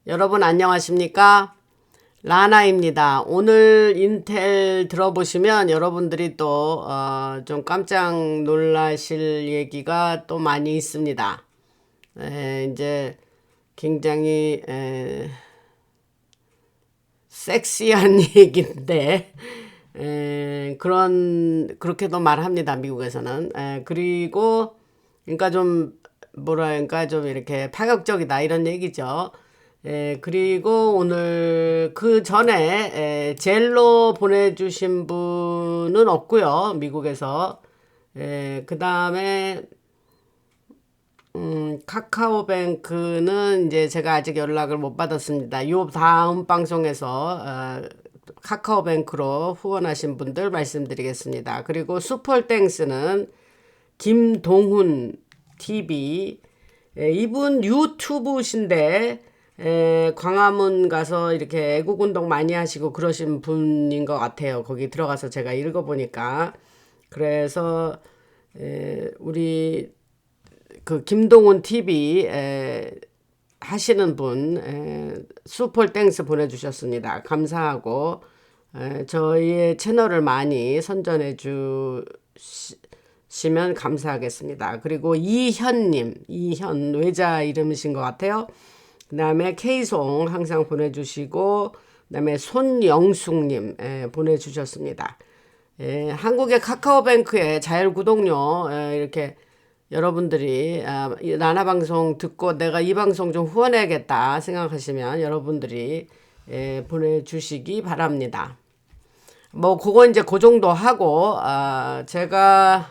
여러분 안녕하십니까? 라나입니다. 오늘 인텔 들어보시면 여러분들이 또 좀 깜짝 놀라실 얘기가 또 많이 있습니다. 이제 굉장히 섹시한 얘기인데 그렇게도 말합니다. 미국에서는. 그리고 그러니까 좀 뭐랄까 좀 이렇게 파격적이다 이런 얘기죠. 그리고 오늘 그 전에 젤로 보내주신 분은 없고요. 미국에서. 그 다음에 카카오뱅크는 이제 제가 아직 연락을 못 받았습니다. 요 다음 방송에서 카카오뱅크로 후원하신 분들 말씀드리겠습니다. 그리고 슈퍼땡스는 김동훈 TV 이분 유튜브신데 광화문 가서 이렇게 애국운동 많이 하시고 그러신 분인 것 같아요. 거기 들어가서 제가 읽어보니까. 그래서 우리 그 김동훈 TV 하시는 분 슈퍼땡스 보내주셨습니다. 감사하고 저희의 채널을 많이 선전해 주시면 감사하겠습니다. 그리고 이현님, 이현 외자 이름이신 것 같아요. 그 다음에 K송 항상 보내주시고, 그 다음에 손영숙님 보내주셨습니다. 한국의 카카오뱅크에 자율구독료 이렇게 여러분들이 이 나나방송 듣고 내가 이 방송 좀 후원해야겠다 생각하시면 여러분들이 보내주시기 바랍니다. 뭐 그거 이제 그 정도 하고 제가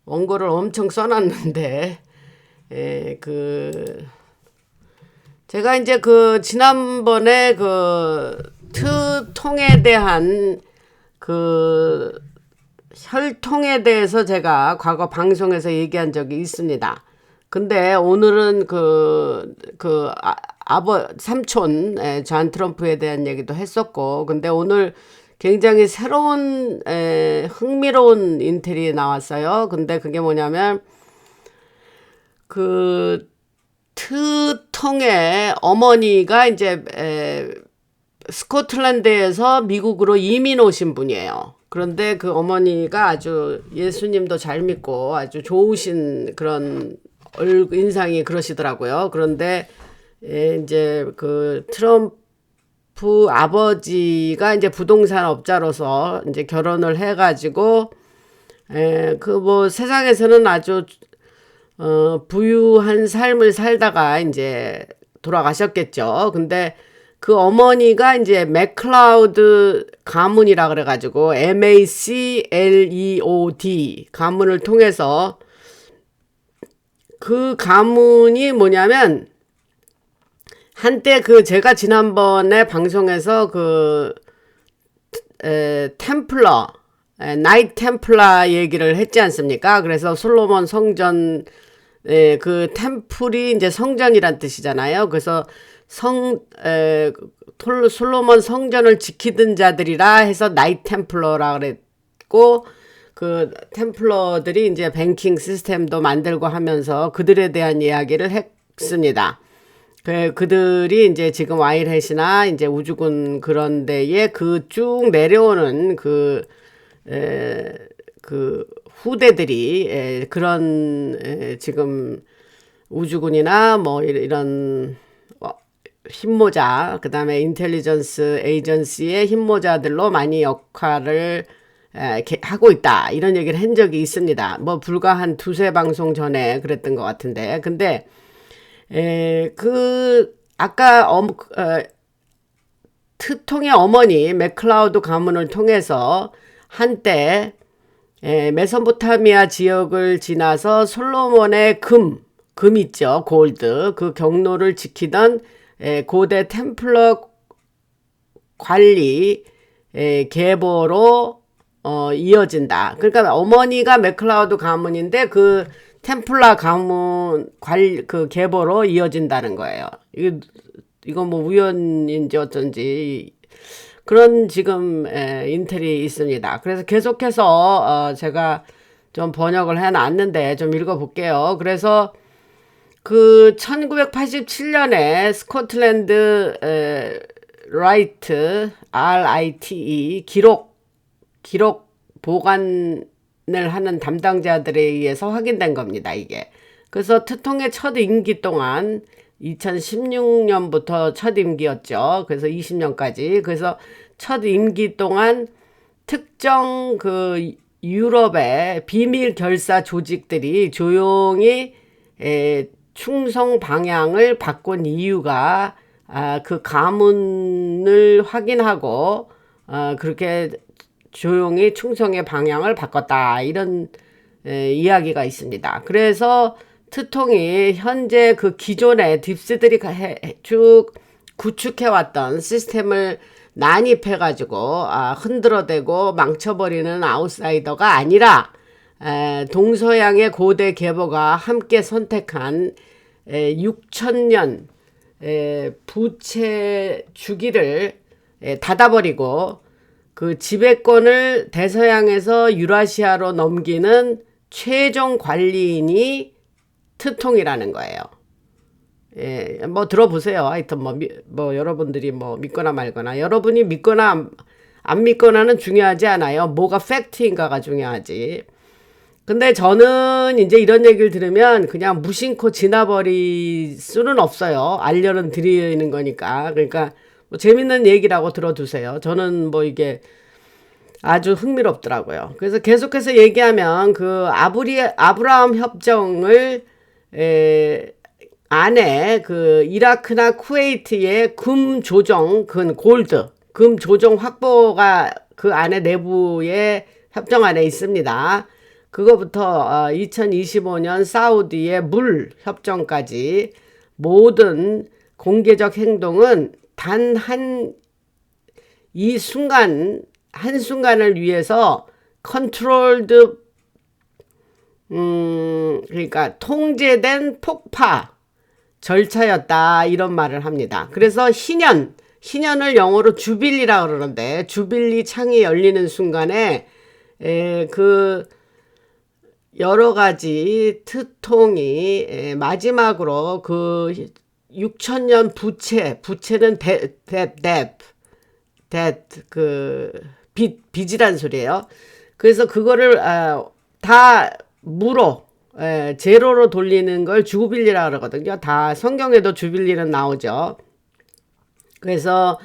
원고를 엄청 써놨는데 제가 이제 그 지난번에 그 트통에 대한 그 혈통에 대해서 제가 과거 방송에서 얘기한 적이 있습니다. 근데 오늘은 삼촌, 존 트럼프에 대한 얘기도 했었고, 근데 오늘 굉장히 새로운, 흥미로운 인텔이 나왔어요. 근데 그게 뭐냐면, 그, 트통의 어머니가 이제, 스코틀랜드에서 미국으로 이민 오신 분이에요. 그런데 그 어머니가 아주 예수님도 잘 믿고 아주 좋으신 그런 인상이 그러시더라고요. 그런데 이제 그 트럼프 아버지가 이제 부동산 업자로서 이제 결혼을 해가지고 그 뭐 세상에서는 아주 부유한 삶을 살다가 이제 돌아가셨겠죠. 근데 그 어머니가 이제 맥클라우드 가문이라 그래가지고 MACLEOD 가문을 통해서 그 가문이 뭐냐면 한때 그 제가 지난번에 방송에서 그 템플러 나이트 템플러 얘기를 했지 않습니까? 그래서 솔로몬 성전 그 템플이 이제 성전이란 뜻이잖아요. 그래서 솔로몬 성전을 지키던 자들이라 해서 나이트 템플러라 그랬고, 그 템플러들이 이제 뱅킹 시스템도 만들고 하면서 그들에 대한 이야기를 했습니다. 그들이 이제 지금 와일햇이나 이제 우주군 그런 데에 그 쭉 내려오는 그 후대들이 그런 지금 우주군이나 뭐 이런 흰모자, 그 다음에 인텔리전스 에이전시의 흰모자들로 많이 역할을 하고 있다. 이런 얘기를 한 적이 있습니다. 뭐 불과 한 두세 방송 전에 그랬던 것 같은데. 근데 아까 트통의 어머니 맥클라우드 가문을 통해서 한때 메소포타미아 지역을 지나서 솔로몬의 금 있죠. 골드. 그 경로를 지키던 고대 템플러 관리 계보로 이어진다. 그러니까 어머니가 맥클라우드 가문인데 그 템플러 가문 그 계보로 이어진다는 거예요. 이거 뭐 우연인지 어쩐지 그런 지금 인텔이 있습니다. 그래서 계속해서 제가 좀 번역을 해놨는데 좀 읽어볼게요. 그래서 그 1987년에 스코틀랜드 라이트 RITE 기록 보관을 하는 담당자들에 의해서 확인된 겁니다, 이게. 그래서 트통의 첫 임기 동안 2016년부터 첫 임기였죠. 그래서 20년까지. 그래서 첫 임기 동안 특정 그 유럽의 비밀 결사 조직들이 조용히 충성 방향을 바꾼 이유가 그 가문을 확인하고 그렇게 조용히 충성의 방향을 바꿨다, 이런 이야기가 있습니다. 그래서 트통이 현재 그 기존의 딥스들이 쭉 구축해왔던 시스템을 난입해가지고 흔들어대고 망쳐버리는 아웃사이더가 아니라 동서양의 고대 계보가 함께 선택한 6천년 부채 주기를 닫아버리고 그 지배권을 대서양에서 유라시아로 넘기는 최종 관리인이 트통이라는 거예요. 뭐 들어보세요. 하여튼 뭐 여러분들이 뭐 믿거나 말거나, 여러분이 믿거나 안 믿거나는 중요하지 않아요. 뭐가 팩트인가가 중요하지. 근데 저는 이제 이런 얘기를 들으면 그냥 무심코 지나버릴 수는 없어요. 알려는 드리는 거니까. 그러니까 뭐 재밌는 얘기라고 들어두세요. 저는 뭐 이게 아주 흥미롭더라고요. 그래서 계속해서 얘기하면 그 아브라함 협정을 안에 그 이라크나 쿠웨이트의 금 조정, 금 조정 확보가 그 안에 내부의 협정 안에 있습니다. 그거부터 2025년 사우디의 물 협정까지 모든 공개적 행동은 단 한순간을 위해서 컨트롤드, 그러니까 통제된 폭파 절차였다, 이런 말을 합니다. 그래서 희년을 영어로 주빌리라 그러는데, 주빌리 창이 열리는 순간에 그 여러 가지 트통이 마지막으로 그 6천년 부채는 빚이란 소리예요. 그래서 그거를 다 무로 제로로 돌리는 걸 주빌리라 그러거든요. 다 성경에도 주빌리는 나오죠. 그래서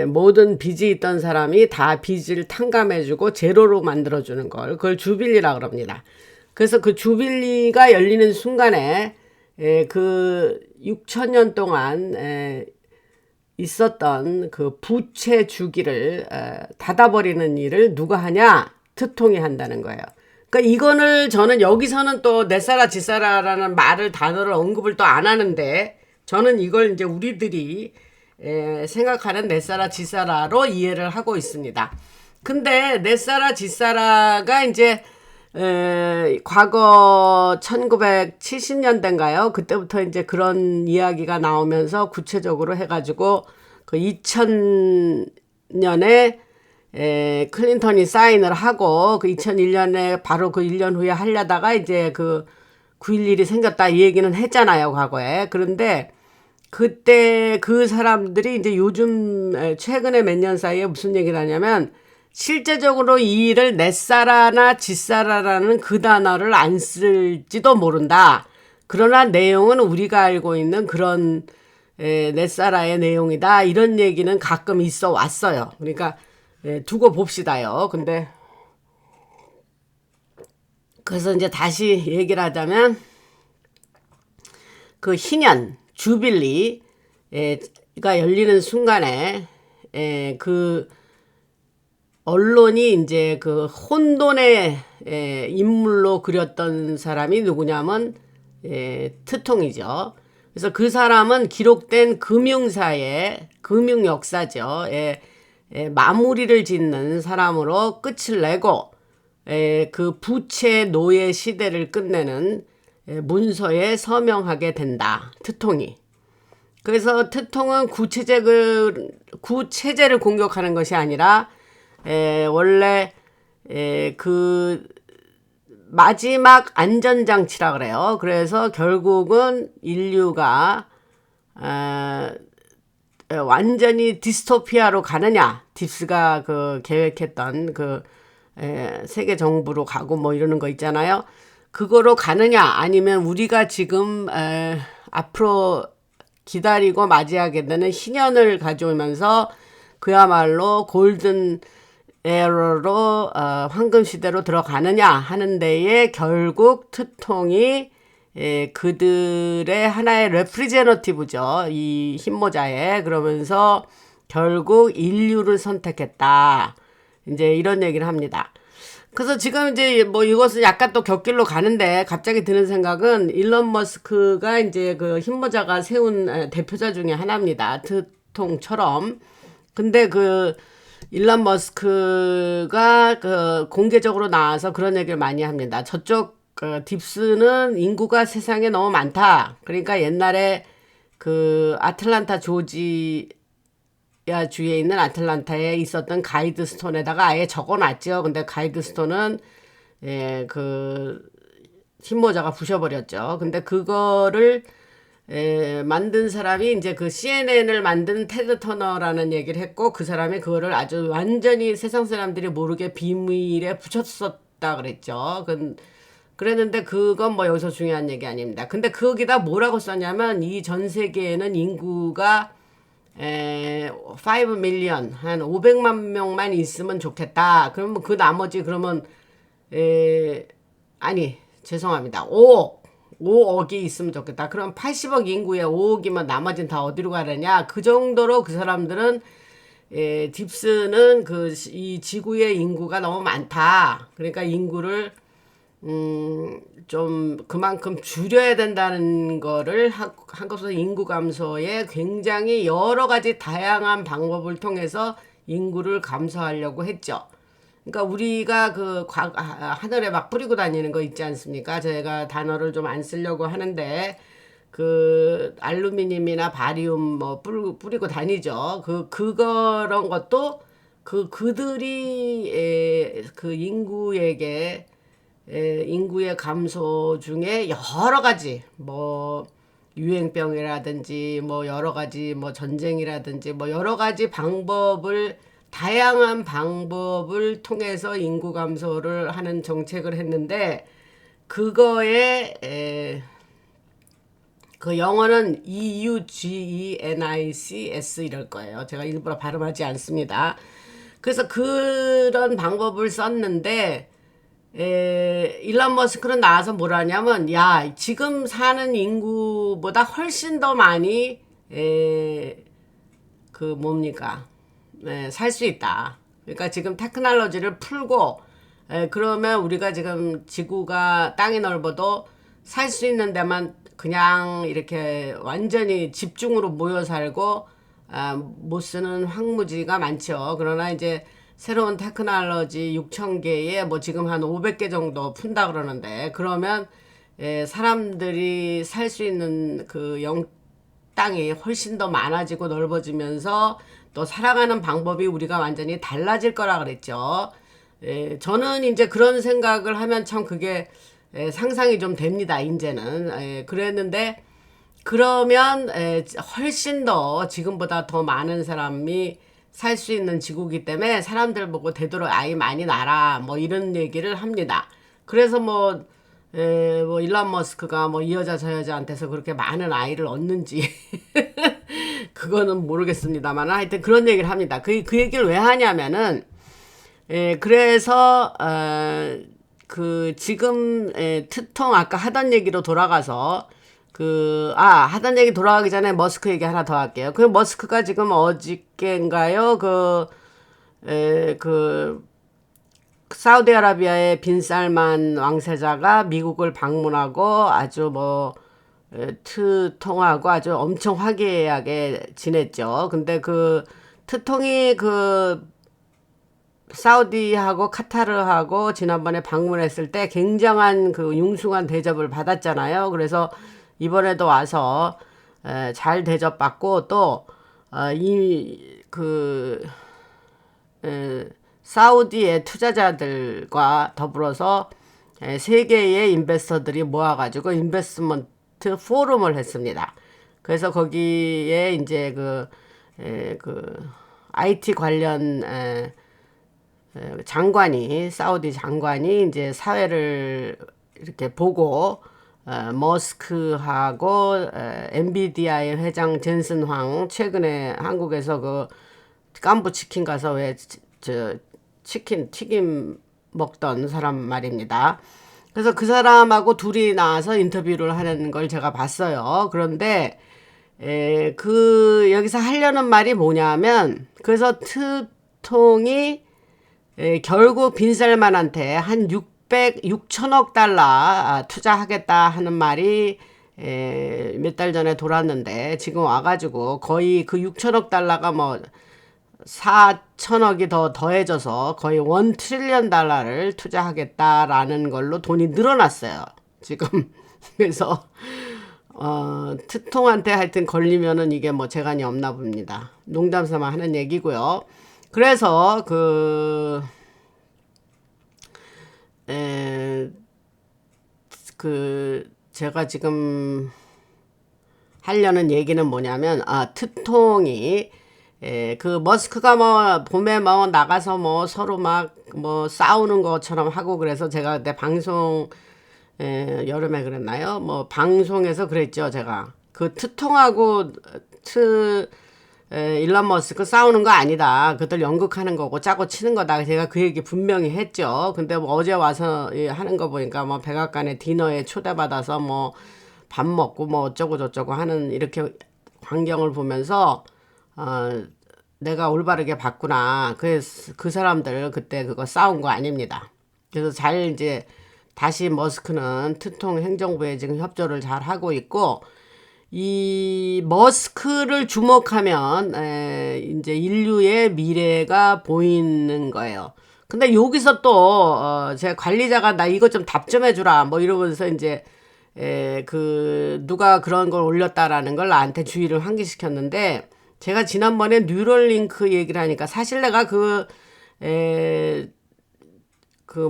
모든 빚이 있던 사람이 다 빚을 탕감해주고 제로로 만들어주는 걸, 그걸 주빌리라 그럽니다. 그래서 그 주빌리가 열리는 순간에 그 6천년 동안 있었던 그 부채 주기를 닫아버리는 일을 누가 하냐? 트통이 한다는 거예요. 그러니까 이거를 저는 여기서는 또 넷사라 지사라라는 단어를 언급을 또 안 하는데, 저는 이걸 이제 우리들이 생각하는 넷사라 지사라로 이해를 하고 있습니다. 근데 넷사라 지사라가 이제 과거 1970년대인가요? 그때부터 이제 그런 이야기가 나오면서 구체적으로 해가지고 그 2000년에 클린턴이 사인을 하고 그 2001년에 바로 그 1년 후에 하려다가 이제 그 9.11이 생겼다, 이 얘기는 했잖아요, 과거에. 그런데 그때 그 사람들이 이제 요즘 최근에 몇 년 사이에 무슨 얘기를 하냐면, 실제적으로 이 일을 넷사라나 지사라라는 그 단어를 안 쓸지도 모른다. 그러나 내용은 우리가 알고 있는 그런 넷사라의 내용이다, 이런 얘기는 가끔 있어 왔어요. 그러니까 두고 봅시다요. 근데 그래서 이제 다시 얘기를 하자면, 그 희년 주빌리가 열리는 순간에 그 언론이 이제 그 혼돈의 인물로 그렸던 사람이 누구냐면 트통이죠. 그래서 그 사람은 기록된 금융 역사죠. 마무리를 짓는 사람으로 끝을 내고 그 부채 노예 시대를 끝내는 문서에 서명하게 된다, 트통이. 그래서 트통은 구체제를 공격하는 것이 아니라 원래 그 마지막 안전장치라 그래요. 그래서 결국은 인류가 완전히 디스토피아로 가느냐, 딥스가 그 계획했던 그 세계 정부로 가고 뭐 이러는 거 있잖아요. 그거로 가느냐, 아니면 우리가 지금 앞으로 기다리고 맞이하게 되는 희년을 가져오면서 그야말로 골든 에러로 황금 시대로 들어가느냐 하는 데에 결국 트통이 그들의 하나의 레프리제너티브죠. 이 흰모자에. 그러면서 결국 인류를 선택했다. 이제 이런 얘기를 합니다. 그래서 지금 이제 뭐 이것은 약간 또 곁길로 가는데 갑자기 드는 생각은 일론 머스크가 이제 그 흰모자가 세운 대표자 중에 하나입니다. 트통처럼. 근데 그 일론 머스크가 그 공개적으로 나와서 그런 얘기를 많이 합니다. 저쪽 딥스는 인구가 세상에 너무 많다. 그러니까 옛날에 그 아틀란타 조지아 주에 있는 아틀란타에 있었던 가이드스톤에다가 아예 적어놨죠. 근데 가이드스톤은 그 흰모자가 부셔버렸죠. 근데 그거를 만든 사람이 이제 그 CNN을 만든 테드 터너라는 얘기를 했고, 그 사람이 그거를 아주 완전히 세상 사람들이 모르게 비밀에 붙였었다 그랬죠. 그랬는데 그건 뭐 여기서 중요한 얘기 아닙니다. 근데 거기다 뭐라고 썼냐면 이 전 세계에는 인구가 5 밀리언 한 500만 명만 있으면 좋겠다. 그러면 그 나머지 그러면 아니 죄송합니다. 5억이 있으면 좋겠다. 그럼 80억 인구에 5억이면 나머지는 다 어디로 가느냐? 그 정도로 그 사람들은 딥스는 이 지구의 인구가 너무 많다. 그러니까 인구를 좀 그만큼 줄여야 된다는 거를 한국에서 인구 감소에 굉장히 여러 가지 다양한 방법을 통해서 인구를 감소하려고 했죠. 그러니까 우리가 그 하늘에 막 뿌리고 다니는 거 있지 않습니까? 제가 단어를 좀 안 쓰려고 하는데 그 알루미늄이나 바리움 뭐 뿌리고 다니죠. 그런 것도 그들이 그 인구의 감소 중에 여러 가지 뭐 유행병이라든지 뭐 여러 가지 뭐 전쟁이라든지 뭐 여러 가지 다양한 방법을 통해서 인구 감소를 하는 정책을 했는데, 그거에 그 영어는 EUGENICS 이럴 거예요. 제가 일부러 발음하지 않습니다. 그래서 그런 방법을 썼는데 일론 머스크는 나와서 뭐라냐면, 야, 지금 사는 인구보다 훨씬 더 많이 그 뭡니까? 살 수 있다. 그러니까 지금 테크놀로지를 풀고 그러면 우리가 지금 지구가 땅이 넓어도 살 수 있는 데만 그냥 이렇게 완전히 집중으로 모여 살고 못 쓰는 황무지가 많죠. 그러나 이제 새로운 테크놀로지 6,000개에 뭐 지금 한 500개 정도 푼다 그러는데, 그러면 사람들이 살 수 있는 그 땅이 훨씬 더 많아지고 넓어지면서 또 살아가는 방법이 우리가 완전히 달라질 거라 그랬죠. 저는 이제 그런 생각을 하면 참 그게 상상이 좀 됩니다. 이제는 그랬는데, 그러면 훨씬 더 지금보다 더 많은 사람이 살 수 있는 지구기 때문에 사람들 보고 되도록 아이 많이 낳아라 뭐 이런 얘기를 합니다. 그래서 뭐 일론 머스크가 뭐 이 여자 저 여자한테서 그렇게 많은 아이를 얻는지 그거는 모르겠습니다만 하여튼 그런 얘기를 합니다. 그 얘기를 왜 하냐면은 그래서 그 지금 트통 아까 하던 얘기로 돌아가서 하던 얘기 돌아가기 전에 머스크 얘기 하나 더 할게요. 그 머스크가 지금 어저께인가요? 사우디아라비아의 빈살만 왕세자가 미국을 방문하고 아주 뭐 트통하고 아주 엄청 화기애애하게 지냈죠. 근데 그 트통이 그 사우디하고 카타르하고 지난번에 방문했을 때 굉장한 그 융숭한 대접을 받았잖아요. 그래서 이번에도 와서 잘 대접받고 또 사우디의 투자자들과 더불어서 세 개의 인베스터들이 모아가지고 인베스트먼트 포럼을 했습니다. 그래서 거기에 이제 그 IT 관련 장관이 사우디 장관이 이제 사회를 이렇게 보고 머스크하고 엔비디아의 회장 젠슨 황 최근에 한국에서 그 깐부 치킨 가서 왜 저 치킨 튀김 먹던 사람 말입니다. 그래서 그 사람하고 둘이 나와서 인터뷰를 하는 걸 제가 봤어요. 그런데 여기서 하려는 말이 뭐냐면 그래서 트통이 결국 빈셀만한테 한 6천억 달러 투자하겠다 하는 말이 몇 달 전에 돌았는데 지금 와가지고 거의 그 6천억 달러가 뭐 4천억이 더해져서 거의 1 트릴리언 달러를 투자하겠다라는 걸로 돈이 늘어났어요. 지금 그래서 트통한테 하여튼 걸리면은 이게 뭐 재간이 없나 봅니다. 농담 삼아 하는 얘기고요. 그래서 제가 지금 하려는 얘기는 뭐냐면 트통이 그 머스크가 뭐 봄에 뭐 나가서 뭐 서로 막 뭐 싸우는 것처럼 하고 그래서 제가 그때 방송 여름에 그랬나요? 뭐 방송에서 그랬죠. 제가 그 트통하고 일론 머스크 싸우는 거 아니다. 그들 연극하는 거고 짜고 치는 거다. 제가 그 얘기 분명히 했죠. 근데 뭐 어제 와서 하는 거 보니까 뭐 백악관에 디너에 초대받아서 뭐 밥 먹고 뭐 어쩌고 저쩌고 하는 이렇게 광경을 보면서 내가 올바르게 봤구나. 그 사람들 그때 그거 싸운 거 아닙니다. 그래서 잘 이제 다시 머스크는 트통 행정부에 지금 협조를 잘 하고 있고 이 머스크를 주목하면 이제 인류의 미래가 보이는 거예요. 근데 여기서 또 제 관리자가 나 이거 좀 답 좀 해주라 뭐 이러면서 이제 누가 그런 걸 올렸다라는 걸 나한테 주의를 환기시켰는데 제가 지난번에 뉴럴링크 얘기를 하니까 사실 내가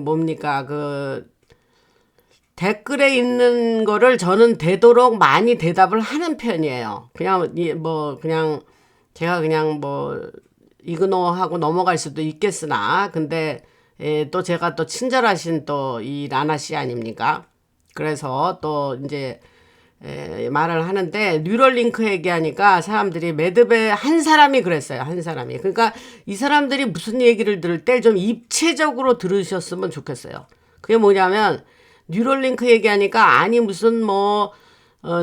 뭡니까 댓글에 있는 거를 저는 되도록 많이 대답을 하는 편이에요. 그냥 제가 그냥 뭐 이그노하고 넘어갈 수도 있겠으나 근데 또 제가 또 친절하신 또 이 라나 씨 아닙니까? 그래서 또 이제 말을 하는데 뉴럴링크 얘기하니까 사람들이 매듭에 한 사람이 그랬어요. 한 사람이. 그러니까 이 사람들이 무슨 얘기를 들을 때 좀 입체적으로 들으셨으면 좋겠어요. 그게 뭐냐면 뉴럴링크 얘기하니까 아니 무슨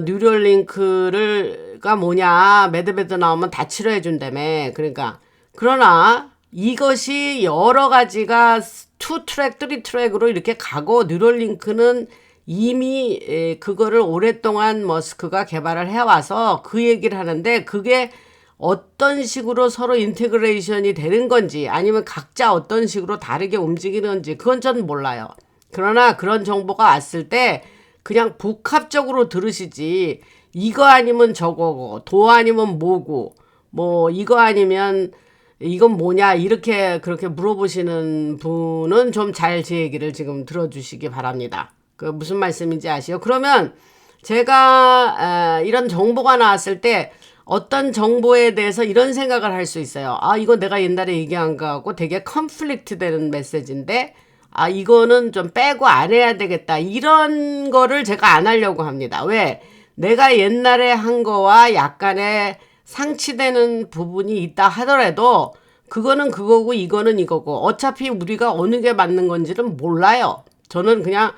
뉴럴링크가 뭐냐 매듭에도 나오면 다 치료해 준다며. 그러니까 그러나 이것이 여러 가지가 2트랙, 3트랙으로 이렇게 가고 뉴럴링크는 이미 그거를 오랫동안 머스크가 개발을 해와서 그 얘기를 하는데 그게 어떤 식으로 서로 인테그레이션이 되는 건지 아니면 각자 어떤 식으로 다르게 움직이는지 그건 저는 몰라요. 그러나 그런 정보가 왔을 때 그냥 복합적으로 들으시지 이거 아니면 저거고 도 아니면 뭐고 뭐 이거 아니면 이건 뭐냐 이렇게 그렇게 물어보시는 분은 좀 잘 제 얘기를 지금 들어주시기 바랍니다. 그 무슨 말씀인지 아시죠? 그러면 제가 이런 정보가 나왔을 때 어떤 정보에 대해서 이런 생각을 할 수 있어요. 이거 내가 옛날에 얘기한 거하고 되게 컨플릭트 되는 메시지인데 이거는 좀 빼고 안 해야 되겠다. 이런 거를 제가 안 하려고 합니다. 왜? 내가 옛날에 한 거와 약간의 상치되는 부분이 있다 하더라도 그거는 그거고 이거는 이거고 어차피 우리가 어느 게 맞는 건지는 몰라요. 저는 그냥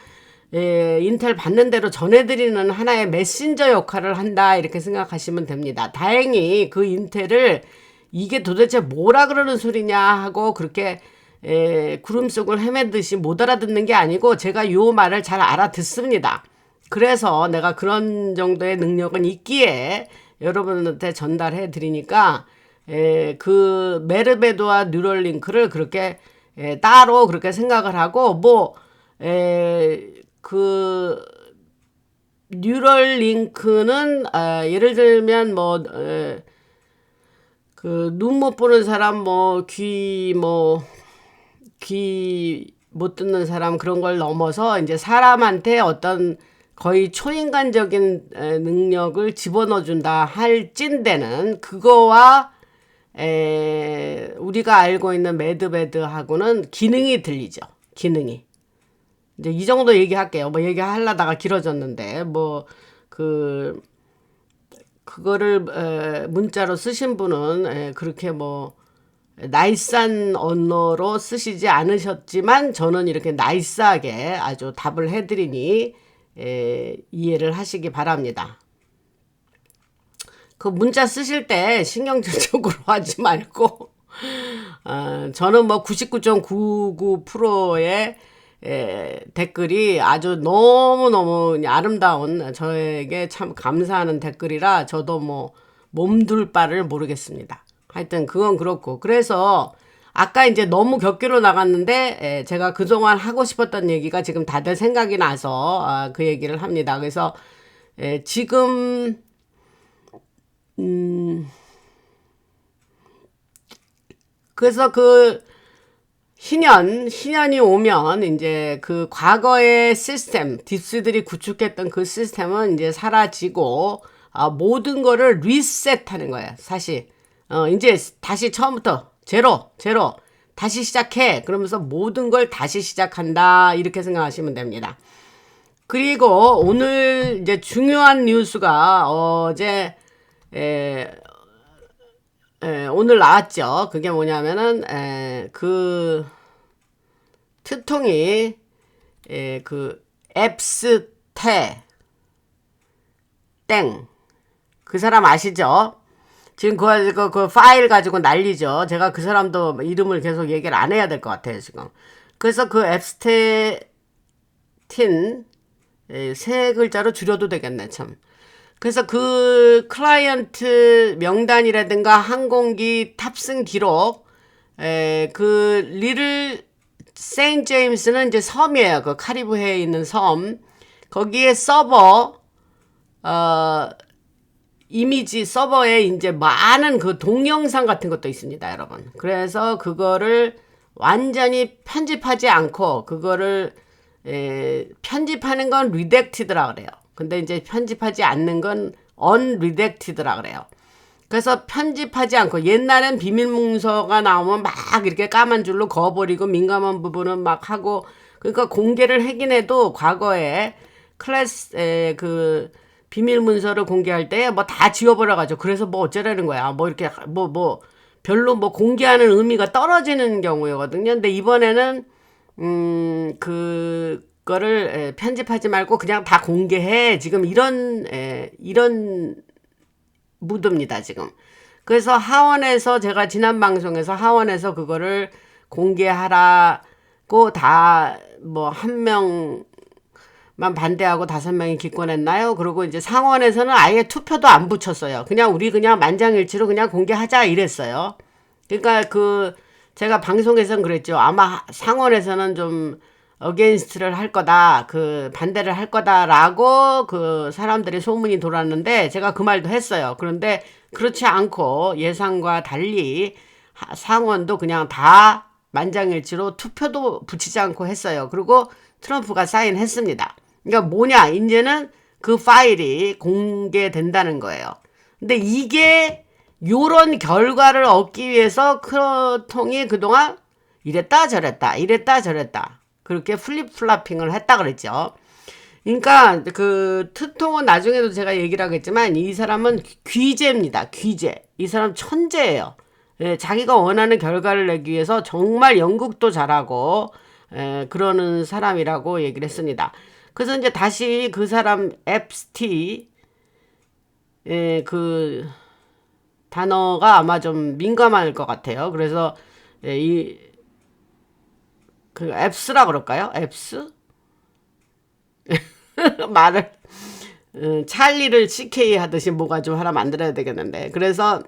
인텔 받는 대로 전해드리는 하나의 메신저 역할을 한다 이렇게 생각하시면 됩니다. 다행히 그 인텔을 이게 도대체 뭐라 그러는 소리냐 하고 그렇게 구름 속을 헤매듯이 못 알아듣는 게 아니고 제가 요 말을 잘 알아듣습니다. 그래서 내가 그런 정도의 능력은 있기에 여러분한테 전달해 드리니까 그 메르베도와 뉴럴링크를 그렇게 따로 그렇게 생각을 하고 그 뉴럴링크는 예를 들면 그 눈 못 보는 사람 귀 못 듣는 사람 그런 걸 넘어서 이제 사람한테 어떤 거의 초인간적인 능력을 집어넣어 준다 할 찐데는 그거와 우리가 알고 있는 매드베드하고는 기능이 들리죠. 기능이. 이제 이 정도 얘기할게요. 뭐 얘기하려다가 길어졌는데 그거를 문자로 쓰신 분은 그렇게 뭐 나이스한 언어로 쓰시지 않으셨지만 저는 이렇게 나이스하게 아주 답을 해드리니 이해를 하시기 바랍니다. 그 문자 쓰실 때 신경질적으로 하지 말고 저는 뭐 99.99%의 댓글이 아주 너무너무 아름다운 저에게 참 감사하는 댓글이라 저도 뭐 몸둘 바를 모르겠습니다. 하여튼 그건 그렇고 그래서 아까 이제 너무 격기로 나갔는데 제가 그동안 하고 싶었던 얘기가 지금 다들 생각이 나서 그 얘기를 합니다. 그래서 지금 그래서 그 희년이 오면 이제 그 과거의 시스템, 딥스들이 구축했던 그 시스템은 이제 사라지고 모든 거를 리셋하는 거예요. 사실 이제 다시 처음부터 제로 다시 시작해. 그러면서 모든 걸 다시 시작한다 이렇게 생각하시면 됩니다. 그리고 오늘 이제 중요한 뉴스가 어제 오늘 나왔죠. 그게 뭐냐면은 그 트통이 그 앱스테 땡 그 사람 아시죠? 지금 그 파일 가지고 난리죠. 제가 그 사람도 이름을 계속 얘기를 안 해야 될 것 같아요 지금. 그래서 그 앱스테틴 세 글자로 줄여도 되겠네 참. 그래서 그 클라이언트 명단이라든가 항공기 탑승 기록, 그 리를 세인트 제임스는 이제 섬이에요. 그 카리브해에 있는 섬. 거기에 서버, 이미지 서버에 이제 많은 그 동영상 같은 것도 있습니다, 여러분. 그래서 그거를 완전히 편집하지 않고 그거를 편집하는 건 redacted라 그래요. 근데 이제 편집하지 않는 건 unredacted라 그래요. 그래서 편집하지 않고 옛날엔 비밀 문서가 나오면 막 이렇게 까만 줄로 그어버리고 민감한 부분은 막 하고 그러니까 공개를 하긴 해도 과거에 클래스 그 비밀 문서를 공개할 때 뭐 다 지워버려가지고 그래서 뭐 어쩌라는 거야. 뭐 이렇게 뭐 별로 뭐 공개하는 의미가 떨어지는 경우였거든요. 근데 이번에는 그거를 편집하지 말고 그냥 다 공개해. 지금 이런 무드입니다, 지금. 그래서 하원에서 제가 지난 방송에서 하원에서 그거를 공개하라고 다 뭐 한 명만 반대하고 5명이 기권했나요? 그리고 이제 상원에서는 아예 투표도 안 붙였어요. 그냥 우리 그냥 만장일치로 그냥 공개하자 이랬어요. 그러니까 제가 방송에서는 그랬죠. 아마 상원에서는 좀 어게인스트를 할 거다, 반대를 할 거다라고 그 사람들이 소문이 돌았는데 제가 그 말도 했어요. 그런데 그렇지 않고 예상과 달리 상원도 그냥 다 만장일치로 투표도 붙이지 않고 했어요. 그리고 트럼프가 사인했습니다. 그러니까 뭐냐, 이제는 그 파일이 공개된다는 거예요. 근데 이게 요런 결과를 얻기 위해서 크로통이 그동안 이랬다 저랬다 그렇게 플립플라핑을 했다 그랬죠. 그러니까 그 트통은 나중에도 제가 얘기를 하겠지만 이 사람은 귀재입니다. 귀재. 이 사람 천재예요. 자기가 원하는 결과를 내기 위해서 정말 연극도 잘하고 그러는 사람이라고 얘기를 했습니다. 그래서 이제 다시 그 사람 앱스티 그 단어가 아마 좀 민감할 것 같아요. 그래서 그 앱스라 그럴까요? 앱스? 말을 찰리를 CK 하듯이 뭐가 좀 하나 만들어야 되겠는데 그래서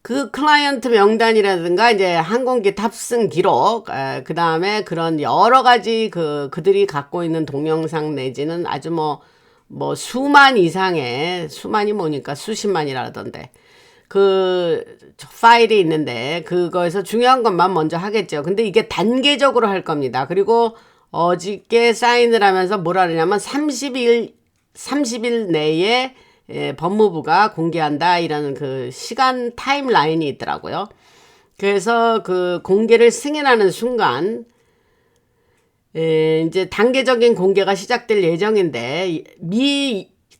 그 클라이언트 명단이라든가 이제 항공기 탑승 기록 그 다음에 그런 여러 가지 그들이 갖고 있는 동영상 내지는 아주 뭐 수만 이상의 수만이 뭐니까 수십만이라던데 그 파일이 있는데 그거에서 중요한 것만 먼저 하겠죠. 근데 이게 단계적으로 할 겁니다. 그리고 어저께 사인을 하면서 뭐라 그러냐면 30일 내에 법무부가 공개한다 이런 그 시간 타임라인이 있더라고요. 그래서 그 공개를 승인하는 순간 이제 단계적인 공개가 시작될 예정인데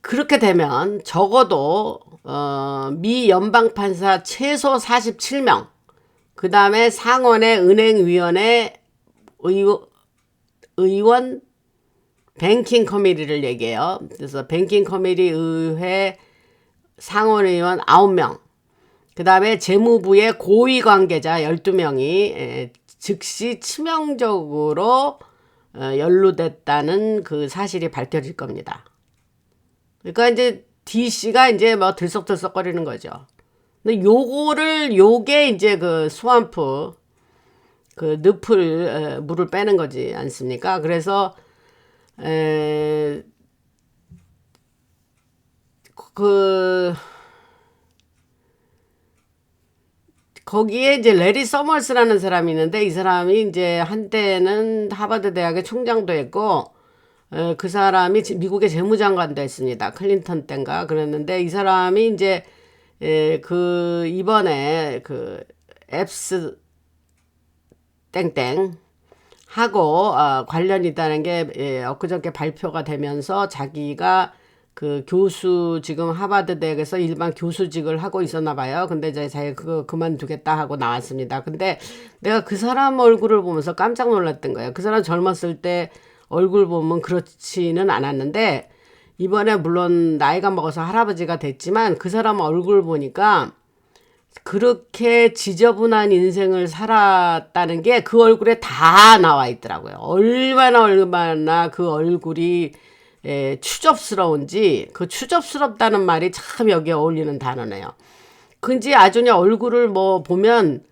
그렇게 되면 적어도 미 연방판사 최소 47명, 그 다음에 상원의 은행위원회 의원 뱅킹 커미리를 얘기해요. 그래서 뱅킹 커미리 의회 상원의원 9명, 그 다음에 재무부의 고위 관계자 12명이 즉시 치명적으로 연루됐다는 그 사실이 밝혀질 겁니다. 그러니까 이제 DC가 이제 뭐 들썩들썩거리는 거죠. 근데 요게 이제 그 스왑프, 그 늪을, 물을 빼는 거지 않습니까? 그래서, 거기에 이제 레리 서머스라는 사람이 있는데 이 사람이 이제 한때는 하버드 대학의 총장도 했고 그 사람이 미국의 재무장관도 했습니다. 클린턴 때인가 그랬는데 이 사람이 이제 그 이번에 그 앱스 땡땡 하고 관련이 있다는 게 엊그저께 발표가 되면서 자기가 그 교수 지금 하버드 대학에서 일반 교수직을 하고 있었나 봐요. 근데 이제 자기가 그거 그만두겠다 하고 나왔습니다. 근데 내가 그 사람 얼굴을 보면서 깜짝 놀랐던 거예요. 그 사람 젊었을 때 얼굴 보면 그렇지는 않았는데 이번에 물론 나이가 먹어서 할아버지가 됐지만 그 사람 얼굴 보니까 그렇게 지저분한 인생을 살았다는 게 그 얼굴에 다 나와 있더라고요. 얼마나 그 얼굴이 추접스러운지, 그 추접스럽다는 말이 참 여기에 어울리는 단어네요. 근지 아주 그냥 얼굴을 뭐 보면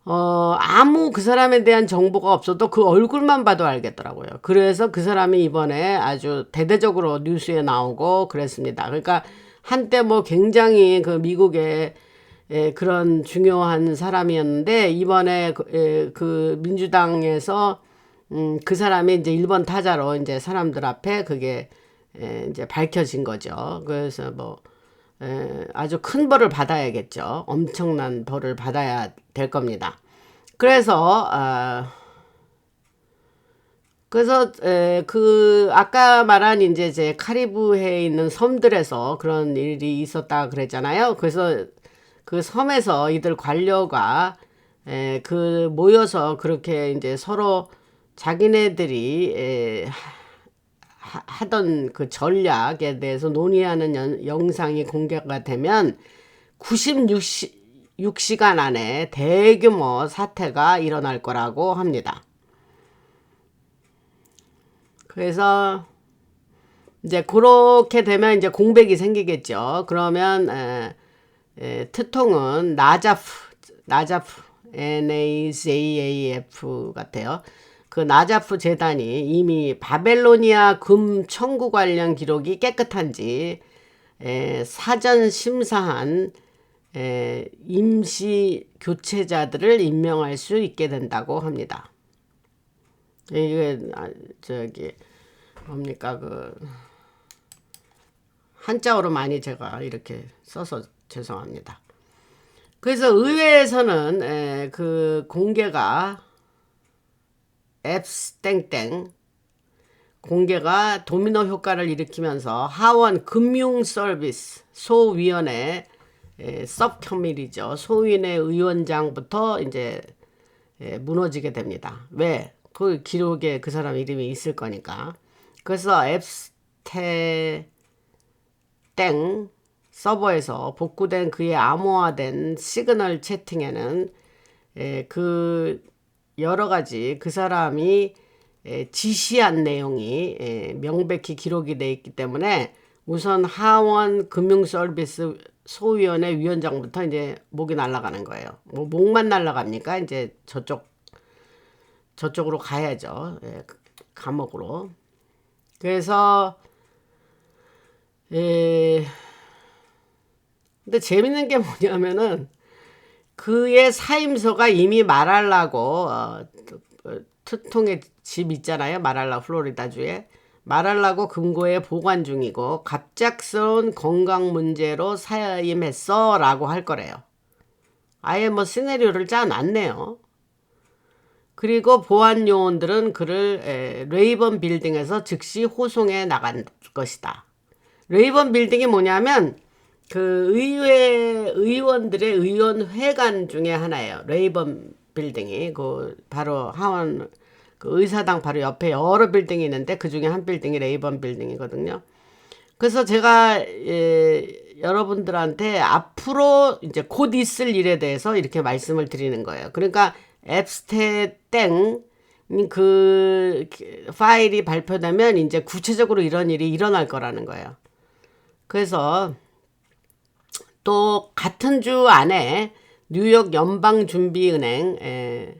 아무 그 사람에 대한 정보가 없어도 그 얼굴만 봐도 알겠더라고요. 그래서 그 사람이 이번에 아주 대대적으로 뉴스에 나오고 그랬습니다. 그러니까 한때 뭐 굉장히 그 미국의 그런 중요한 사람이었는데 이번에 그 민주당에서 그 사람이 이제 1번 타자로 이제 사람들 앞에 그게 이제 밝혀진 거죠. 그래서 뭐 아주 큰 벌을 받아야겠죠. 엄청난 벌을 받아야 될 겁니다. 그래서 그 아까 말한 이제 제 카리브해에 있는 섬들에서 그런 일이 있었다 그랬잖아요. 그래서 그 섬에서 이들 관료가 그 모여서 그렇게 이제 서로 자기네들이 하던 그 전략에 대해서 논의하는 영상이 공개가 되면 96시간 안에 대규모 사태가 일어날 거라고 합니다. 그래서 이제 그렇게 되면 이제 공백이 생기겠죠. 그러면 트통은 나자프 NAJAF 같아요. 그 나자프 재단이 이미 바벨로니아 금 청구 관련 기록이 깨끗한지 사전 심사한 임시 교체자들을 임명할 수 있게 된다고 합니다. 이게 저기 뭡니까 그 한자어로 많이 제가 이렇게 써서 죄송합니다. 그래서 의회에서는 그 공개가 앱스 땡땡 공개가 도미노 효과를 일으키면서 하원 금융 서비스 소위원회 서브커미티죠. 소위원회 의원장부터 이제 무너지게 됩니다. 왜? 그 기록에 그 사람 이름이 있을 거니까. 그래서 앱스테 땡 서버에서 복구된 그의 암호화된 시그널 채팅에는 그 여러 가지 그 사람이 지시한 내용이 명백히 기록이 돼 있기 때문에 우선 하원 금융서비스 소위원회 위원장부터 이제 목이 날아가는 거예요. 뭐 목만 날아갑니까? 이제 저쪽으로 가야죠. 감옥으로. 그래서 근데 재밌는 게 뭐냐면은 그의 사임서가 이미 마랄라고 트통의 집 있잖아요. 마랄라 플로리다주에. 마랄라고 금고에 보관 중이고 갑작스러운 건강 문제로 사임했어 라고 할 거래요. 아예 뭐 시나리오를 짜놨네요. 그리고 보안 요원들은 그를 레이번 빌딩에서 즉시 호송해 나간 것이다. 레이번 빌딩이 뭐냐면 그 의회 의원들의 의원회관 중에 하나예요. 레이번 빌딩이 그 바로 하원 그 의사당 바로 옆에 여러 빌딩이 있는데 그 중에 한 빌딩이 레이번 빌딩이거든요. 그래서 제가 여러분들한테 앞으로 이제 곧 있을 일에 대해서 이렇게 말씀을 드리는 거예요. 그러니까 앱스테 땡그 파일이 발표되면 이제 구체적으로 이런 일이 일어날 거라는 거예요. 그래서 또 같은 주 안에 뉴욕 연방준비은행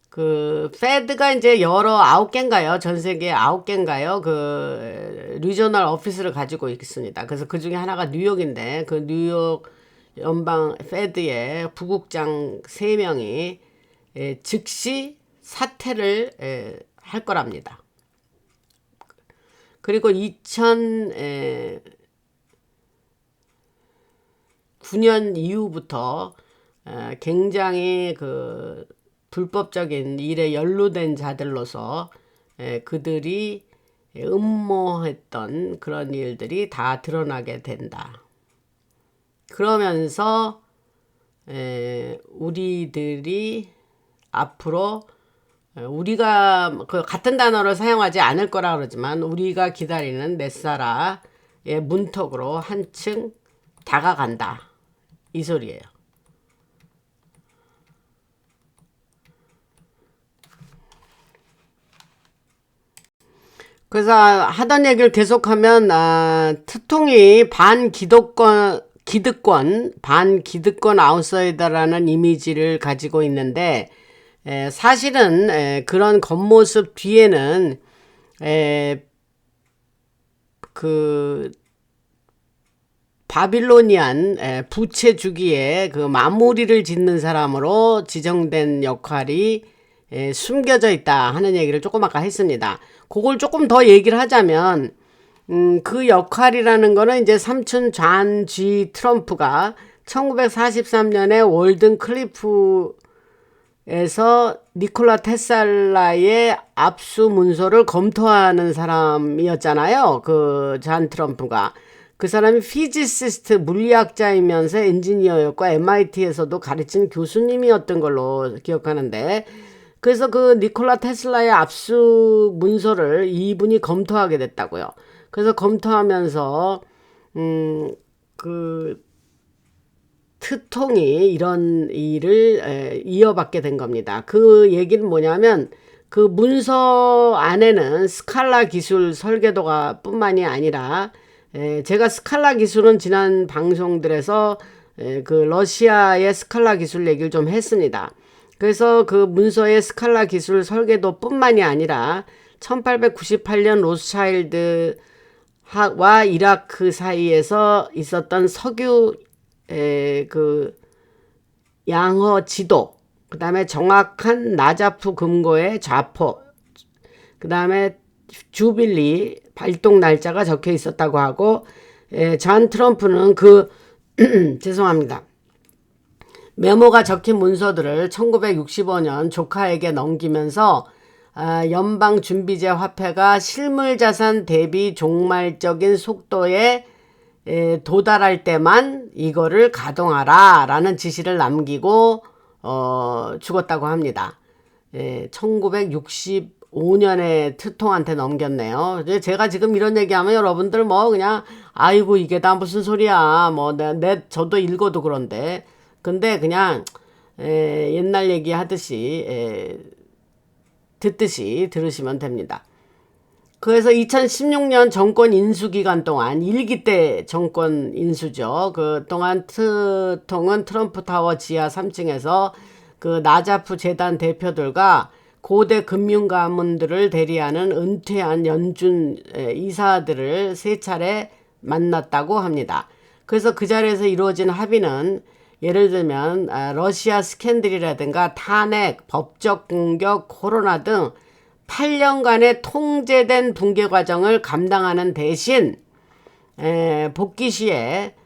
그 페드가 이제 여러 9개인가요? 전 세계 9개인가요? 그 리저널 오피스를 가지고 있습니다. 그래서 그 중에 하나가 뉴욕인데 그 뉴욕 연방 페드의 부국장 3명이 즉시 사퇴를 할 거랍니다. 그리고 2009년 이후부터 굉장히 그 불법적인 일에 연루된 자들로서 그들이 음모했던 그런 일들이 다 드러나게 된다. 그러면서 우리들이 앞으로 우리가 그 같은 단어를 사용하지 않을 거라 그러지만 우리가 기다리는 넷사라의 문턱으로 한층 다가간다. 이 소리예요. 그래서 하던 얘기를 계속하면 트통이 반기득권 아웃사이더라는 이미지를 가지고 있는데 사실은 그런 겉모습 뒤에는 그 바빌로니안 부채 주기에 그 마무리를 짓는 사람으로 지정된 역할이 숨겨져 있다 하는 얘기를 조금 아까 했습니다. 그걸 조금 더 얘기를 하자면 그 역할이라는 거는 이제 삼촌 존 G 트럼프가 1943년에 월든 클리프에서 니콜라 테슬라의 압수 문서를 검토하는 사람이었잖아요. 그 존 트럼프가. 그 사람이 피지시스트 물리학자이면서 엔지니어였고 MIT에서도 가르친 교수님이었던 걸로 기억하는데 그래서 그 니콜라 테슬라의 압수 문서를 이분이 검토하게 됐다고요. 그래서 검토하면서 그 트통이 이런 일을 이어받게 된 겁니다. 그 얘기는 뭐냐면 그 문서 안에는 스칼라 기술 설계도가 뿐만이 아니라 제가 스칼라 기술은 지난 방송들에서 그 러시아의 스칼라 기술 얘기를 좀 했습니다. 그래서 그 문서의 스칼라 기술 설계도 뿐만이 아니라 1898년 로스차일드와 이라크 사이에서 있었던 석유 그 양허 지도, 그 다음에 정확한 나자프 금고의 좌포, 그 다음에 주빌리 발동 날짜가 적혀 있었다고 하고 존 트럼프는 그 죄송합니다. 메모가 적힌 문서들을 1965년 조카에게 넘기면서 연방준비제 화폐가 실물자산 대비 종말적인 속도에 도달할 때만 이거를 가동하라 라는 지시를 남기고 죽었다고 합니다. 1965년에 트통한테 넘겼네요. 제가 지금 이런 얘기하면 여러분들 뭐 그냥 아이고 이게 다 무슨 소리야 뭐 저도 읽어도 그런데 근데 그냥 옛날 얘기 하듯이 듣듯이 들으시면 됩니다. 그래서 2016년 정권 인수 기간 동안 1기 때 정권 인수죠. 그 동안 트통은 트럼프 타워 지하 3층에서 그 나자프 재단 대표들과 고대 금융 가문들을 대리하는 은퇴한 연준 이사들을 3차례 만났다고 합니다. 그래서 그 자리에서 이루어진 합의는 예를 들면 러시아 스캔들이라든가 탄핵, 법적 공격, 코로나 등 8년간의 통제된 붕괴 과정을 감당하는 대신 복귀 시에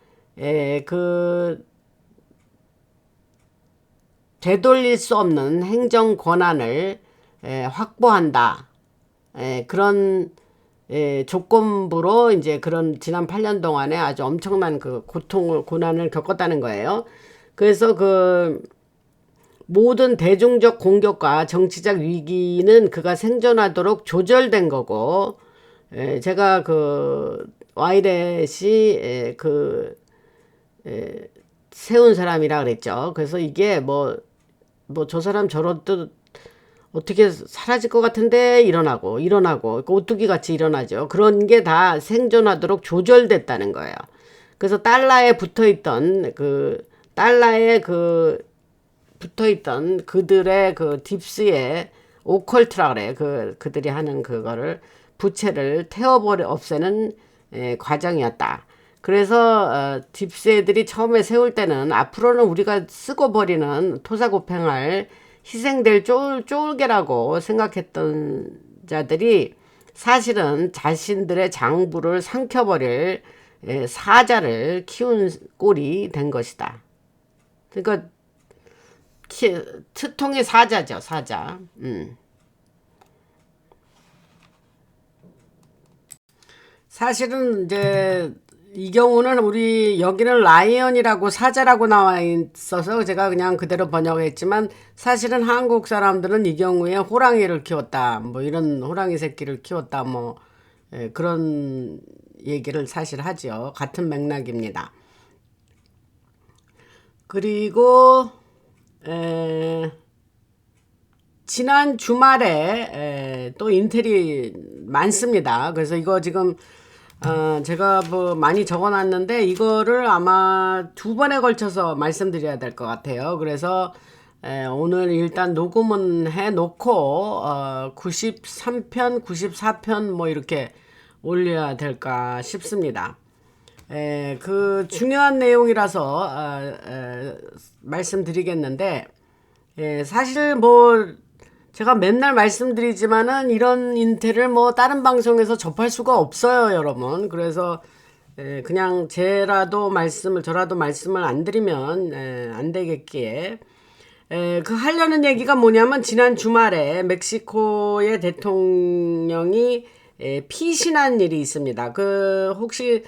그 되돌릴 수 없는 행정 권한을 확보한다. 그런 조건부로 이제 그런 지난 8년 동안에 아주 엄청난 그 고난을 겪었다는 거예요. 그래서 그 모든 대중적 공격과 정치적 위기는 그가 생존하도록 조절된 거고, 제가 그 와이렛이 세운 사람이라 그랬죠. 그래서 이게 뭐 저 사람 저렇듯 어떻게 사라질 것 같은데 일어나고 오뚜기 같이 일어나죠. 그런 게 다 생존하도록 조절됐다는 거예요. 그래서 달러에 붙어있던 그들의 그 딥스의 오컬트라 그래. 그들이 하는 그거를 부채를 없애는 과정이었다. 그래서 딥스애들이 처음에 세울 때는 앞으로는 우리가 쓰고 버리는 토사구팽할 희생될 쫄개라고 생각했던 자들이 사실은 자신들의 장부를 삼켜버릴 사자를 키운 꼴이 된 것이다. 그러니까 트통의 사자죠, 사자. 사실은 이제 이 경우는 우리 여기는 라이언이라고 사자라고 나와 있어서 제가 그냥 그대로 번역했지만 사실은 한국 사람들은 이 경우에 호랑이를 키웠다. 뭐 이런 호랑이 새끼를 키웠다. 뭐 그런 얘기를 사실 하죠. 같은 맥락입니다. 그리고 지난 주말에 또 인텔이 많습니다. 그래서 이거 지금 제가 뭐 많이 적어놨는데 이거를 아마 2번에 걸쳐서 말씀드려야 될 것 같아요. 그래서 오늘 일단 녹음은 해놓고 93편, 94편 뭐 이렇게 올려야 될까 싶습니다. 그 중요한 내용이라서 말씀드리겠는데 사실 뭐 제가 맨날 말씀드리지만은 이런 인텔을 뭐 다른 방송에서 접할 수가 없어요, 여러분. 그래서 그냥 저라도 말씀을 안 드리면 안 되겠기에 그 하려는 얘기가 뭐냐면 지난 주말에 멕시코의 대통령이 피신한 일이 있습니다. 그 혹시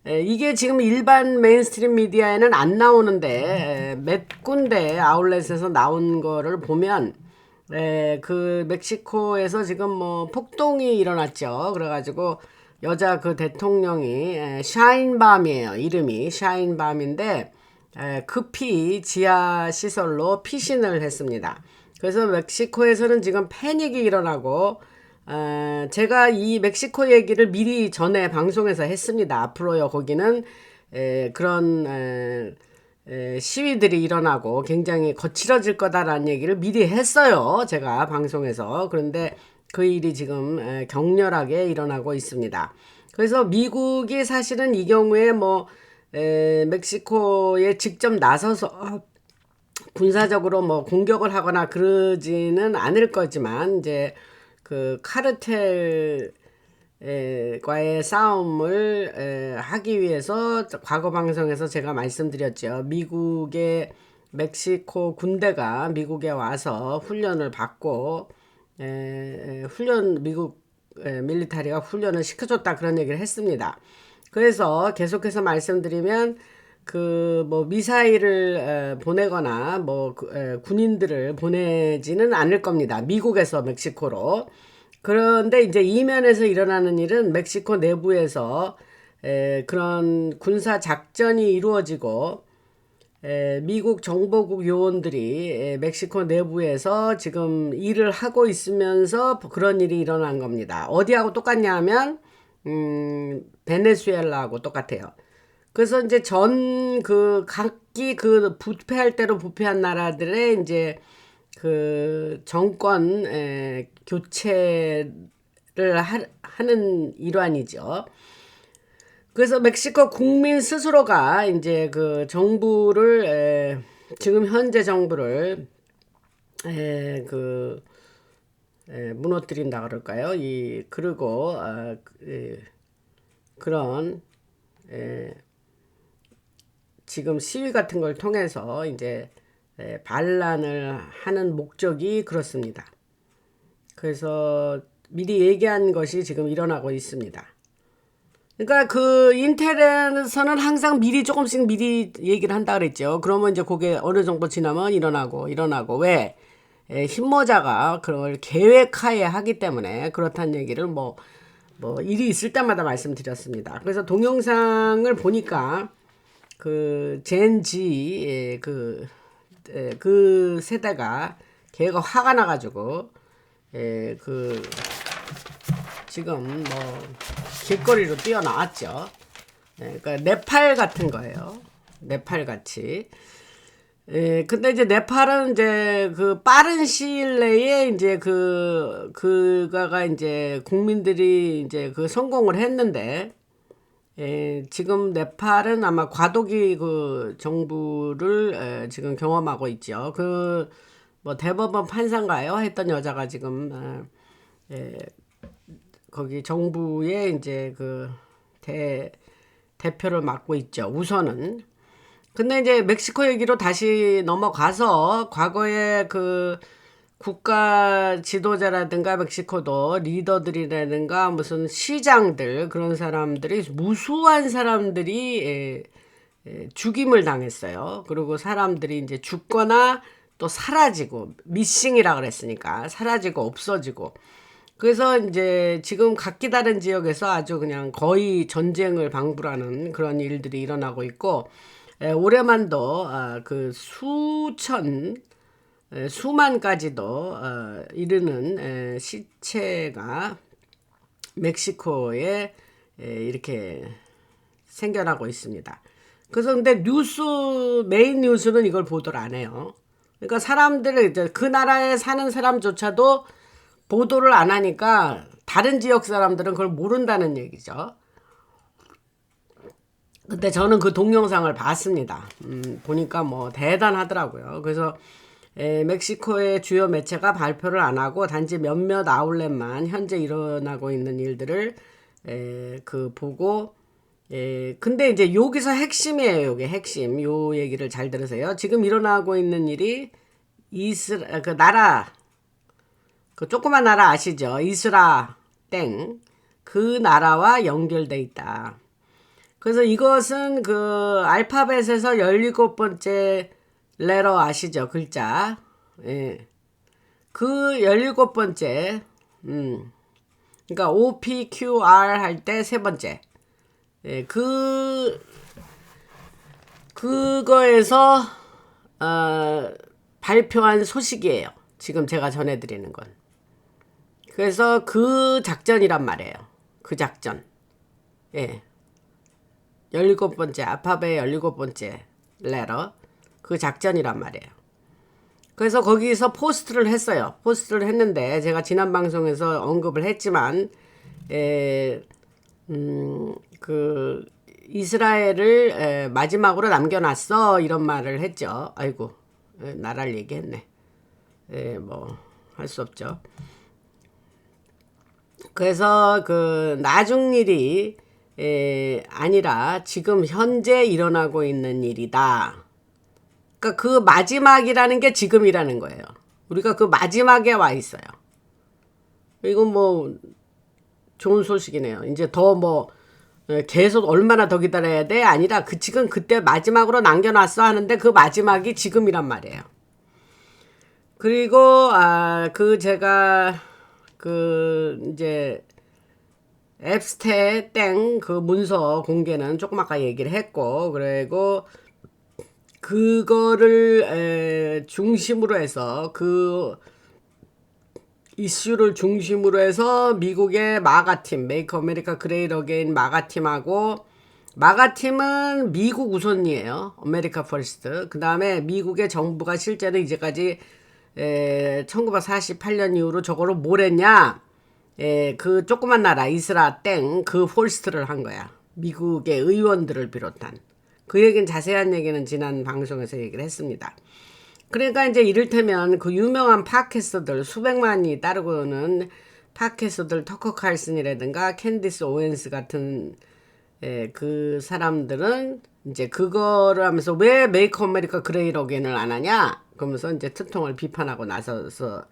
이게 지금 일반 메인스트림 미디어에는 안 나오는데 몇 군데 아울렛에서 나온 거를 보면 그 멕시코에서 지금 뭐 폭동이 일어났죠. 그래가지고 여자 그 대통령이 샤인밤이에요. 이름이 샤인밤인데 급히 지하 시설로 피신을 했습니다. 그래서 멕시코에서는 지금 패닉이 일어나고 제가 이 멕시코 얘기를 미리 전에 방송에서 했습니다. 앞으로요 거기는 그런 시위들이 일어나고 굉장히 거칠어질 거다라는 얘기를 미리 했어요. 제가 방송에서. 그런데 그 일이 지금 격렬하게 일어나고 있습니다. 그래서 미국이 사실은 이 경우에 뭐 멕시코에 직접 나서서 군사적으로 뭐 공격을 하거나 그러지는 않을 거지만 이제 그 카르텔 과의 싸움을 하기 위해서 과거 방송에서 제가 말씀드렸죠. 미국의 멕시코 군대가 미국에 와서 훈련을 받고 미국 밀리타리가 훈련을 시켜줬다 그런 얘기를 했습니다. 그래서 계속해서 말씀드리면 그 뭐 미사일을 보내거나 뭐 군인들을 보내지는 않을 겁니다. 미국에서 멕시코로. 그런데 이제 이면에서 일어나는 일은 멕시코 내부에서 그런 군사 작전이 이루어지고 미국 정보국 요원들이 멕시코 내부에서 지금 일을 하고 있으면서 그런 일이 일어난 겁니다. 어디하고 똑같냐 하면 베네수엘라하고 똑같아요. 그래서 이제 각기 그 부패할 대로 부패한 나라들의 이제 그 정권 교체를 하는 일환이죠. 그래서 멕시코 국민 스스로가 이제 그 정부를 지금 현재 정부를 그 무너뜨린다 그럴까요? 그리고 그런 지금 시위 같은 걸 통해서 이제 반란을 하는 목적이 그렇습니다. 그래서 미리 얘기한 것이 지금 일어나고 있습니다. 그러니까 그 인텔에서는 항상 조금씩 미리 얘기를 한다 그랬죠. 그러면 이제 그게 어느 정도 지나면 일어나고 왜? 흰모자가 그걸 계획하에 하기 때문에 그렇다는 얘기를 뭐 일이 있을 때마다 말씀드렸습니다. 그래서 동영상을 보니까 그 젠지 그 세대가 걔가 화가 나가지고 그 지금 길거리로 뛰어나왔죠. 그러니까 네팔 같은 거예요. 네팔 같이. 근데 이제 네팔은 이제 그 빠른 시일 내에 이제 그가가 이제 국민들이 이제 그 성공을 했는데, 지금 네팔은 아마 과도기 그 정부를 지금 경험하고 있죠. 뭐 대법원 판사인가요? 했던 여자가 지금 거기 정부의 이제 그 대표를 맡고 있죠. 우선은. 근데 이제 멕시코 얘기로 다시 넘어가서 과거에 그 국가 지도자라든가 멕시코도 리더들이라든가 무슨 시장들 그런 사람들이 무수한 사람들이 죽임을 당했어요. 그리고 사람들이 이제 죽거나 또 사라지고 미싱이라 그랬으니까 사라지고 없어지고 그래서 이제 지금 각기 다른 지역에서 아주 그냥 거의 전쟁을 방불하는 그런 일들이 일어나고 있고 올해만도 그 수만까지도 이르는 시체가 멕시코에 이렇게 생겨나고 있습니다. 그래서 근데 메인 뉴스는 이걸 보도를 안 해요. 그러니까 사람들 그 나라에 사는 사람조차도 보도를 안 하니까 다른 지역 사람들은 그걸 모른다는 얘기죠. 근데 저는 그 동영상을 봤습니다. 보니까 뭐 대단하더라고요. 그래서 멕시코의 주요 매체가 발표를 안 하고 단지 몇몇 아울렛만 현재 일어나고 있는 일들을 보고 근데 이제 여기서 핵심이에요. 이게 핵심. 요 얘기를 잘 들으세요. 지금 일어나고 있는 일이 그 나라 그 조그만 나라 아시죠? 그 나라와 연결돼 있다. 그래서 이것은 그 알파벳에서 17번째 레터 아시죠? 글자. 그 17번째 그러니까 OPQR 할 때 세 번째. 그거에서 발표한 소식이에요. 지금 제가 전해드리는 건. 그래서 그 작전이란 말이에요. 그 작전. 17번째, 알파벳 17번째 레터. 그 작전이란 말이에요. 그래서 거기서 포스트를 했어요. 포스트를 했는데 제가 지난 방송에서 언급을 했지만 그 이스라엘을 마지막으로 남겨놨어 이런 말을 했죠. 아이고 나라를 얘기했네. 뭐 할 수 없죠. 그래서 그 나중 일이 아니라 지금 현재 일어나고 있는 일이다. 그러니까 그 마지막이라는 게 지금이라는 거예요. 우리가 그 마지막에 와 있어요. 이건 뭐 좋은 소식이네요. 이제 더 뭐 계속 얼마나 더 기다려야 돼? 아니라 지금 그때 마지막으로 남겨놨어 하는데 그 마지막이 지금이란 말이에요. 그리고 제가 이제 앱스테 그 문서 공개는 조금 아까 얘기를 했고 그리고 그거를 중심으로 해서 그 이슈를 중심으로 해서 미국의 마가팀 메이크 아메리카 그레이트 어게인 마가팀하고 마가팀은 미국 우선이에요. 아메리카 퍼스트. 그 다음에 미국의 정부가 실제로 이제까지 1948년 이후로 저거를 뭘 했냐 그 조그만 나라 이스라 그 폴스트를 한 거야. 미국의 의원들을 비롯한 그 얘기는 자세한 얘기는 지난 방송에서 얘기를 했습니다. 그러니까 이제 이를테면 그 유명한 팟캐스터들 수백만이 따르고는 팟캐스터들 터커 칼슨이라든가 캔디스 오웬스 같은 그 사람들은 이제 그거를 하면서 왜 메이크 아메리카 그레이트 어게인을 안 하냐 그러면서 이제 트통을 비판하고 나서서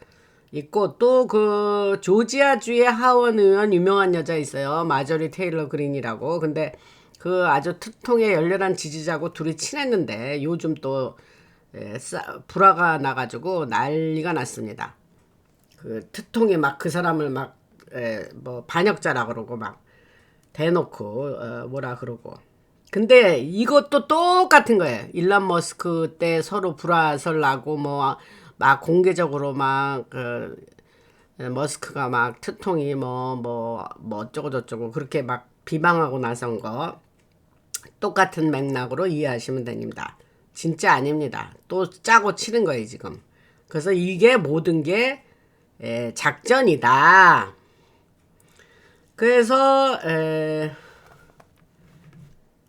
있고 또 그 조지아주의 하원 의원 유명한 여자 있어요. 마저리 테일러 그린이라고. 근데 그 아주 트통의 열렬한 지지자고 둘이 친했는데 요즘 또 불화가 나가지고 난리가 났습니다. 그 트통이 막 그 사람을 막 뭐 반역자라 그러고 막 대놓고 뭐라 그러고. 근데 이것도 똑같은 거예요. 일론 머스크 때 서로 불화설 나고 뭐 막 공개적으로 막 머스크가 막 트통이 뭐 어쩌고 저쩌고 그렇게 막 비방하고 나선 거 똑같은 맥락으로 이해하시면 됩니다. 진짜 아닙니다. 또 짜고 치는 거예요 지금. 그래서 이게 모든 게 작전이다. 그래서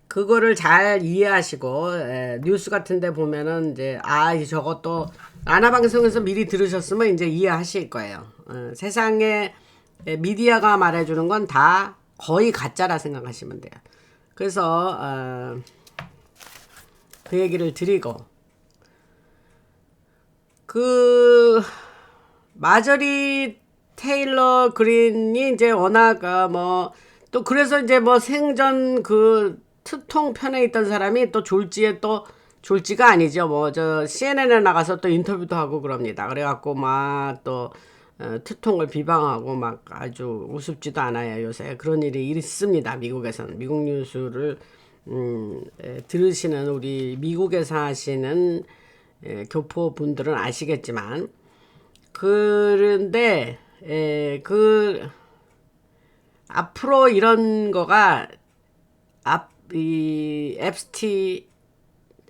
그거를 잘 이해하시고 뉴스 같은 데 보면은 이제 저것도 아나방송에서 미리 들으셨으면 이제 이해하실 거예요. 세상에 미디어가 말해주는 건 다 거의 가짜라 생각하시면 돼요. 그래서 그 얘기를 드리고 그 마저리 테일러 그린이 이제 워낙 뭐 또 그래서 이제 뭐 생전 그 트통 편에 있던 사람이 또 졸지가 아니죠. 뭐 저 CNN에 나가서 또 인터뷰도 하고 그럽니다. 그래갖고 막 또 트통을 비방하고 막 아주 우습지도 않아요. 요새 그런 일이 있습니다. 미국에서는 미국 뉴스를 들으시는 우리 미국에 사시는 교포분들은 아시겠지만 그런데 그 앞으로 이런 거가 이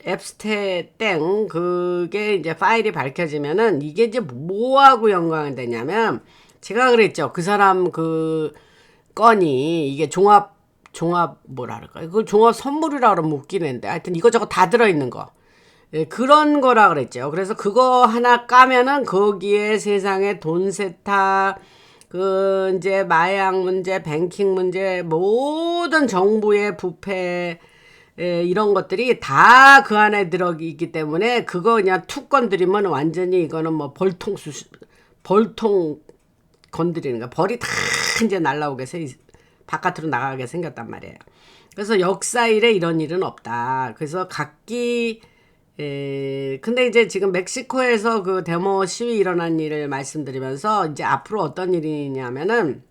앱스테 땡 그게 이제 파일이 밝혀지면은 이게 이제 뭐하고 연관이 되냐면 제가 그랬죠. 그 사람 그 건이 이게 종합 뭐라 그럴까? 이걸 종합 선물이라 그러면 웃기는데 하여튼 이거저거 다 들어있는 거. 그런 거라 그랬죠. 그래서 그거 하나 까면은 거기에 세상에 돈 세탁 그 이제 마약 문제, 뱅킹 문제, 모든 정부의 부패 이런 것들이 다 그 안에 들어있기 때문에 그거 그냥 툭 건드리면 완전히 이거는 뭐 벌통 건드리는 거 벌이 다 이제 날라오게 바깥으로 나가게 생겼단 말이에요. 그래서 역사일에 이런 일은 없다. 그래서 근데 이제 지금 멕시코에서 그 데모 시위 일어난 일을 말씀드리면서 이제 앞으로 어떤 일이냐면은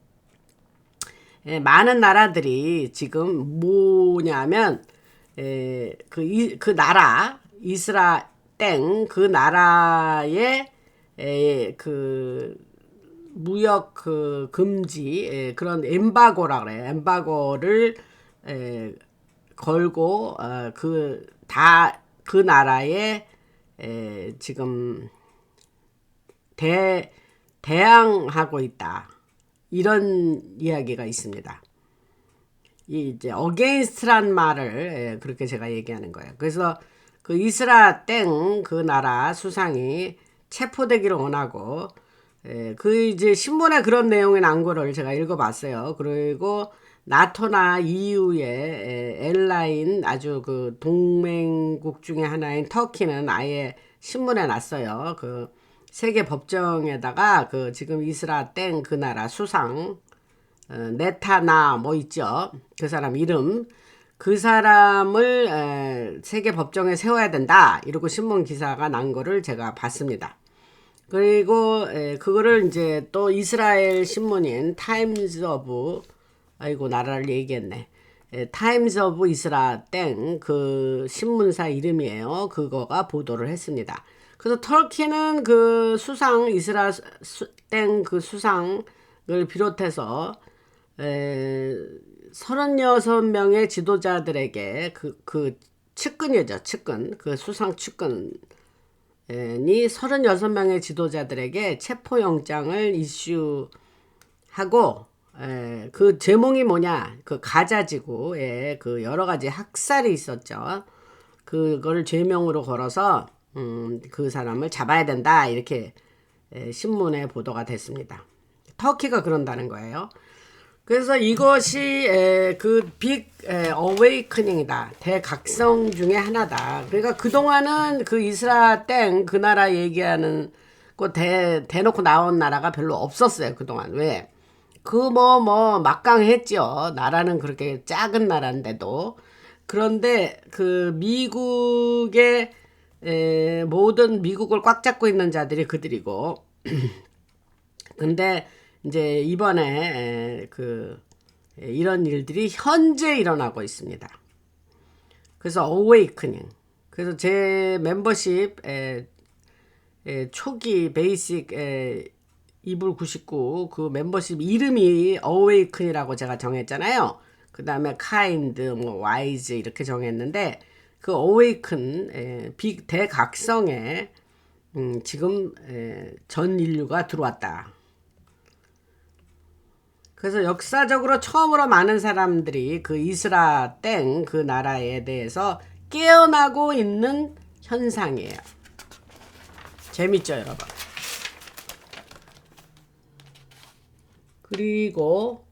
많은 나라들이 지금 뭐냐면 그 나라 이스라 땡 그 나라의 그 무역 그 금지 그런 엠바고라 그래요. 엠바고를 걸고 그 나라에 지금 대항하고 있다. 이런 이야기가 있습니다. 이제 against란 말을 그렇게 제가 얘기하는 거예요. 그래서 그 이스라 땡 그 나라 수상이 체포되기를 원하고 그 이제 신문에 그런 내용의 난 거를 제가 읽어봤어요. 그리고 나토나 EU의 엘라인 아주 그 동맹국 중에 하나인 터키는 아예 신문에 났어요. 그 세계 법정에다가 그 지금 이스라 땡 그 나라 수상 네타나 뭐 있죠. 그 사람 이름 그 사람을 세계 법정에 세워야 된다. 이러고 신문 기사가 난 거를 제가 봤습니다. 그리고 그거를 이제 또 이스라엘 신문인 타임즈 오브 아이고 나라를 얘기했네. 타임즈 오브 이스라 땡 그 신문사 이름이에요. 그거가 보도를 했습니다. 그래서 터키는 그 수상 이스라 땡 그 수상을 비롯해서 36명의 지도자들에게 그 측근이죠. 측근 그 수상 측근이 36명의 지도자들에게 체포영장을 이슈하고 그 제목이 뭐냐? 그 가자지구에 그 여러 가지 학살이 있었죠. 그걸 죄명으로 걸어서 그 사람을 잡아야 된다 이렇게 신문에 보도가 됐습니다. 터키가 그런다는 거예요. 그래서 이것이 그 빅 어웨이크닝이다. 대각성 중에 하나다. 그러니까 그동안은 그 이스라 땡 그 나라 얘기하는 거 대놓고 나온 나라가 별로 없었어요. 그동안. 왜? 그 막강했죠. 나라는 그렇게 작은 나라인데도. 그런데 그 미국의 모든 미국을 꽉 잡고 있는 자들이 그들이고 근데 이제 이번에 이런 일들이 현재 일어나고 있습니다. 그래서 어웨이크닝. 그래서 제 멤버십 초기 베이직 2불 99 그 멤버십 이름이 어웨이큰이라고 제가 정했잖아요. 그 다음에 카인드, 와이즈 이렇게 정했는데 그 어웨이큰 빅 대각성에 지금 전 인류가 들어왔다. 그래서 역사적으로 처음으로 많은 사람들이 그 이스라 땡 그 나라에 대해서 깨어나고 있는 현상이에요. 재밌죠, 여러분? 그리고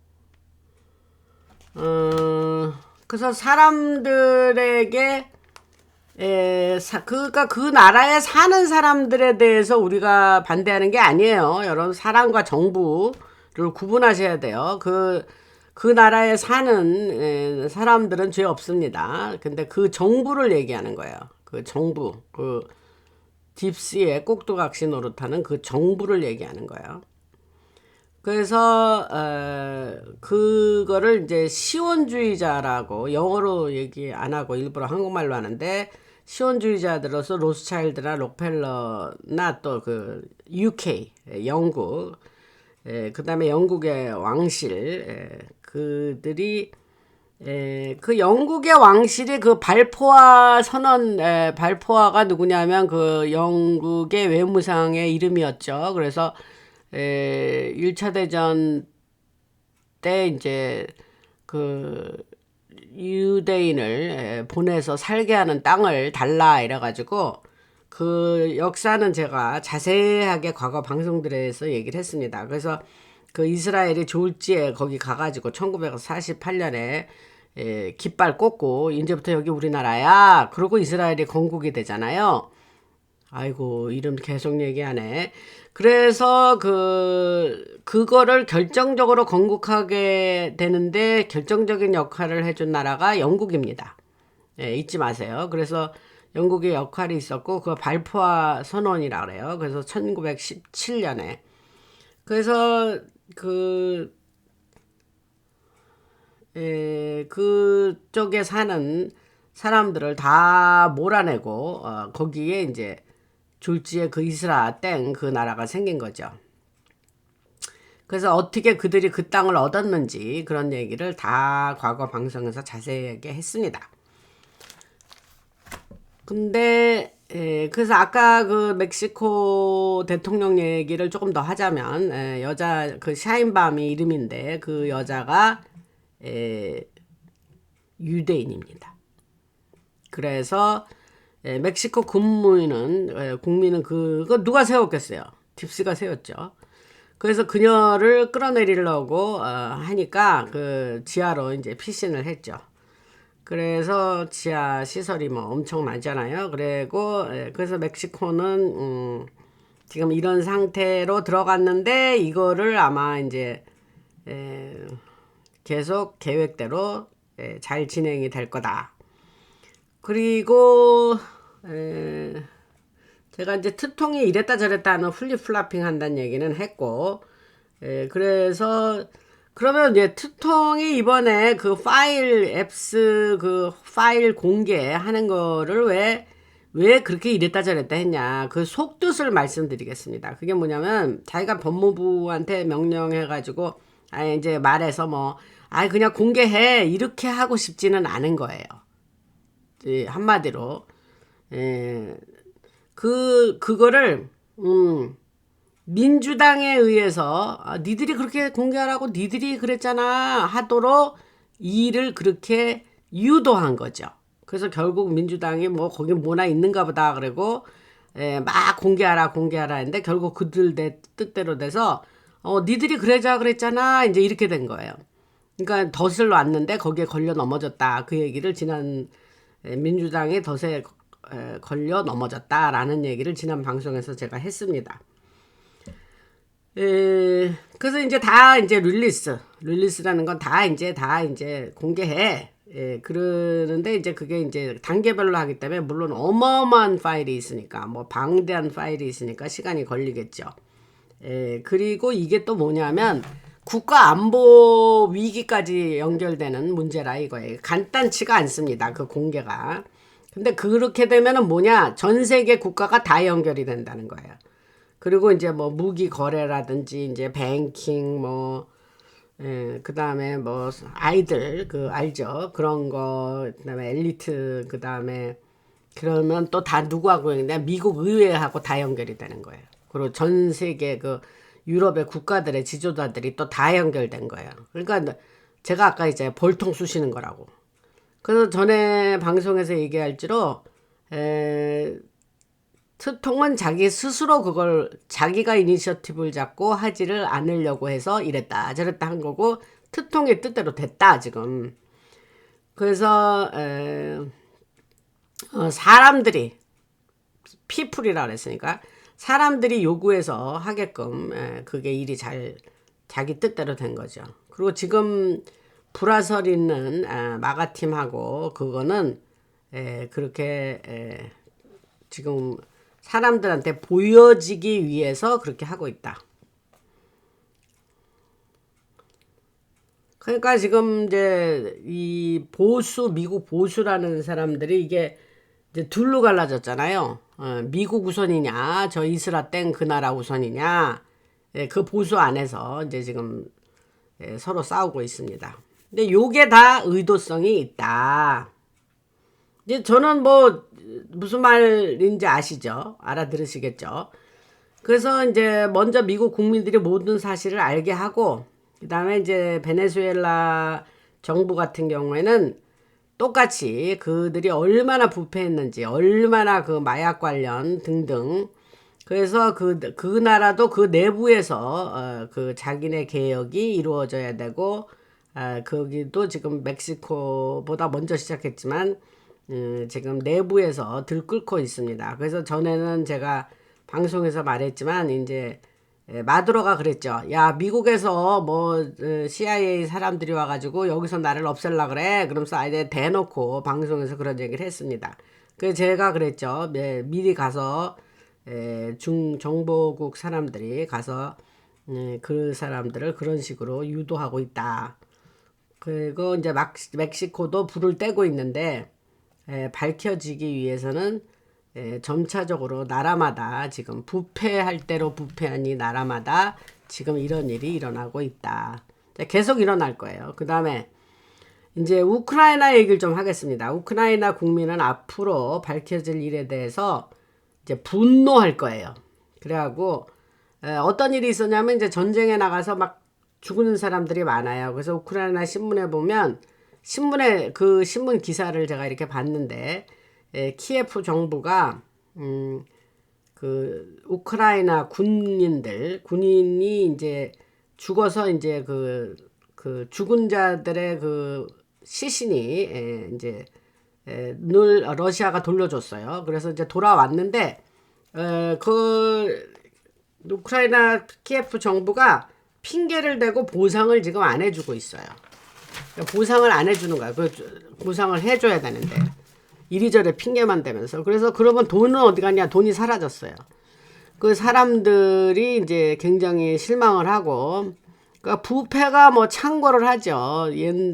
그래서 사람들에게 그러니까 그 나라에 사는 사람들에 대해서 우리가 반대하는 게 아니에요. 여러분 사람과 정부를 구분하셔야 돼요. 그 나라에 사는 사람들은 죄 없습니다. 근데 그 정부를 얘기하는 거예요. 그 정부, 그 딥시에 꼭두각시 노릇하는 그 정부를 얘기하는 거예요. 그래서 그거를 이제 시온주의자라고 영어로 얘기 안 하고 일부러 한국말로 하는데 시온주의자들로서 로스차일드나 록펠러나 또 그 UK 영국 그다음에 영국의 왕실 그들이 그 영국의 왕실이 그 발포화 선언 발포화가 누구냐면 그 영국의 외무상의 이름이었죠. 그래서 1차 대전 때 이제 그 유대인을 보내서 살게 하는 땅을 달라 이래가지고 그 역사는 제가 자세하게 과거 방송들에서 얘기를 했습니다. 그래서 그 이스라엘이 졸지에 거기 가가지고 1948년에 깃발 꽂고 이제부터 여기 우리나라야. 그러고 이스라엘이 건국이 되잖아요. 아이고 이름 계속 얘기하네. 그래서 그거를 결정적으로 건국하게 되는데 결정적인 역할을 해준 나라가 영국입니다. 잊지 마세요. 그래서 영국의 역할이 있었고 그 발포화 선언이라 그래요. 그래서 1917년에 그래서 그쪽에 사는 사람들을 다 몰아내고 거기에 이제 졸지에 그 이스라 땡 그 나라가 생긴 거죠. 그래서 어떻게 그들이 그 땅을 얻었는지 그런 얘기를 다 과거 방송에서 자세하게 했습니다. 근데 그래서 아까 그 멕시코 대통령 얘기를 조금 더 하자면 여자 그 샤인밤이 이름인데 그 여자가 유대인입니다. 그래서 멕시코 국민은 그거 누가 세웠겠어요? 딥스가 세웠죠. 그래서 그녀를 끌어내리려고 하니까 그 지하로 이제 피신을 했죠. 그래서 지하 시설이 엄청나잖아요. 그래서 멕시코는 지금 이런 상태로 들어갔는데 이거를 아마 이제 계속 계획대로 잘 진행이 될 거다. 그리고 제가 이제 트통이 이랬다 저랬다 하는 플립플라핑 한다는 얘기는 했고 그래서 그러면 이제 트통이 이번에 그 파일 앱스 그 파일 공개하는 거를 왜 그렇게 이랬다 저랬다 했냐 그 속뜻을 말씀드리겠습니다. 그게 뭐냐면 자기가 법무부한테 명령해가지고 이제 말해서 그냥 공개해 이렇게 하고 싶지는 않은 거예요. 한마디로 그거를 민주당에 의해서 니들이 그렇게 공개하라고 니들이 그랬잖아 하도록 일을 그렇게 유도한 거죠. 그래서 결국 민주당이 뭐 거기 뭐나 있는가 보다 그러고 막 공개하라 했는데 결국 그들 뜻대로 돼서 니들이 그러자 그랬잖아 이제 이렇게 된 거예요. 그러니까 덫을 놨는데 거기에 걸려 넘어졌다. 그 얘기를 지난 민주당의 덫에 걸려 넘어졌다라는 얘기를 지난 방송에서 제가 했습니다. 그래서 이제 다 이제 릴리스라는 건 다 이제 공개해. 그러는데 이제 그게 이제 단계별로 하기 때문에 물론 어마어마한 파일이 있으니까 뭐 방대한 파일이 있으니까 시간이 걸리겠죠. 그리고 이게 또 뭐냐면 국가 안보 위기까지 연결되는 문제라 이거예요. 간단치가 않습니다. 그 공개가. 근데 그렇게 되면은 뭐냐? 전 세계 국가가 다 연결이 된다는 거예요. 그리고 이제 뭐 무기 거래라든지 이제 뱅킹 뭐 그다음에 뭐 아이들 그 알죠? 그런 거 그다음에 엘리트 그다음에 그러면 또 다 누구하고 그냥 미국 의회하고 다 연결이 되는 거예요. 그리고 전 세계 그 유럽의 국가들의 지도자들이 또 다 연결된 거예요. 그러니까 제가 아까 이제 볼통 쑤시는 거라고. 그래서 전에 방송에서 얘기할지로 트통은 자기 스스로 그걸 자기가 이니셔티브를 잡고 하지를 않으려고 해서 이랬다 저랬다 한 거고 트통의 뜻대로 됐다 지금. 그래서 사람들이 피플이라 그랬으니까 사람들이 요구해서 하게끔 그게 일이 잘 자기 뜻대로 된 거죠. 그리고 지금 불화설 있는 마가팀하고 그거는 그렇게 지금 사람들한테 보여지기 위해서 그렇게 하고 있다. 그러니까 지금 이제 이 미국 보수라는 사람들이 이게 이제 둘로 갈라졌잖아요. 미국 우선이냐, 저 이스라 땡 그 나라 우선이냐, 그 보수 안에서 이제 지금 서로 싸우고 있습니다. 근데 요게 다 의도성이 있다. 이제 저는 뭐 무슨 말인지 아시죠? 알아들으시겠죠? 그래서 이제 먼저 미국 국민들이 모든 사실을 알게 하고 그다음에 이제 베네수엘라 정부 같은 경우에는 똑같이 그들이 얼마나 부패했는지 얼마나 그 마약 관련 등등 그래서 그 나라도 그 내부에서 그 자기네 개혁이 이루어져야 되고 거기도 지금 멕시코보다 먼저 시작했지만 지금 내부에서 들끓고 있습니다. 그래서 전에는 제가 방송에서 말했지만 이제 마두로가 그랬죠. 야 미국에서 뭐 CIA 사람들이 와가지고 여기서 나를 없앨라 그래. 그러면서 아예 대놓고 방송에서 그런 얘기를 했습니다. 그래서 제가 그랬죠. 미리 가서 중정보국 사람들이 가서 그 사람들을 그런 식으로 유도하고 있다. 그리고 이제 멕시코도 불을 떼고 있는데 밝혀지기 위해서는 점차적으로 나라마다 지금 부패할 대로 부패하니 나라마다 지금 이런 일이 일어나고 있다. 계속 일어날 거예요. 그 다음에 이제 우크라이나 얘기를 좀 하겠습니다. 우크라이나 국민은 앞으로 밝혀질 일에 대해서 이제 분노할 거예요. 그래갖고 어떤 일이 있었냐면 이제 전쟁에 나가서 막 죽는 사람들이 많아요. 그래서 우크라이나 신문에 보면 그 신문 기사를 제가 이렇게 봤는데 키예프 정부가 그 우크라이나 군인이 이제 죽어서 이제 그 죽은 자들의 그 시신이 이제 늘 러시아가 돌려줬어요. 그래서 이제 돌아왔는데 그 우크라이나 키예프 정부가 핑계를 대고 보상을 지금 안 해주고 있어요. 보상을 안 해주는 거야. 그 보상을 해줘야 되는데 이리저리 핑계만 대면서. 그래서 그러면 돈은 어디 갔냐? 돈이 사라졌어요. 그 사람들이 이제 굉장히 실망을 하고, 그러니까 부패가 뭐 창궐을 하죠.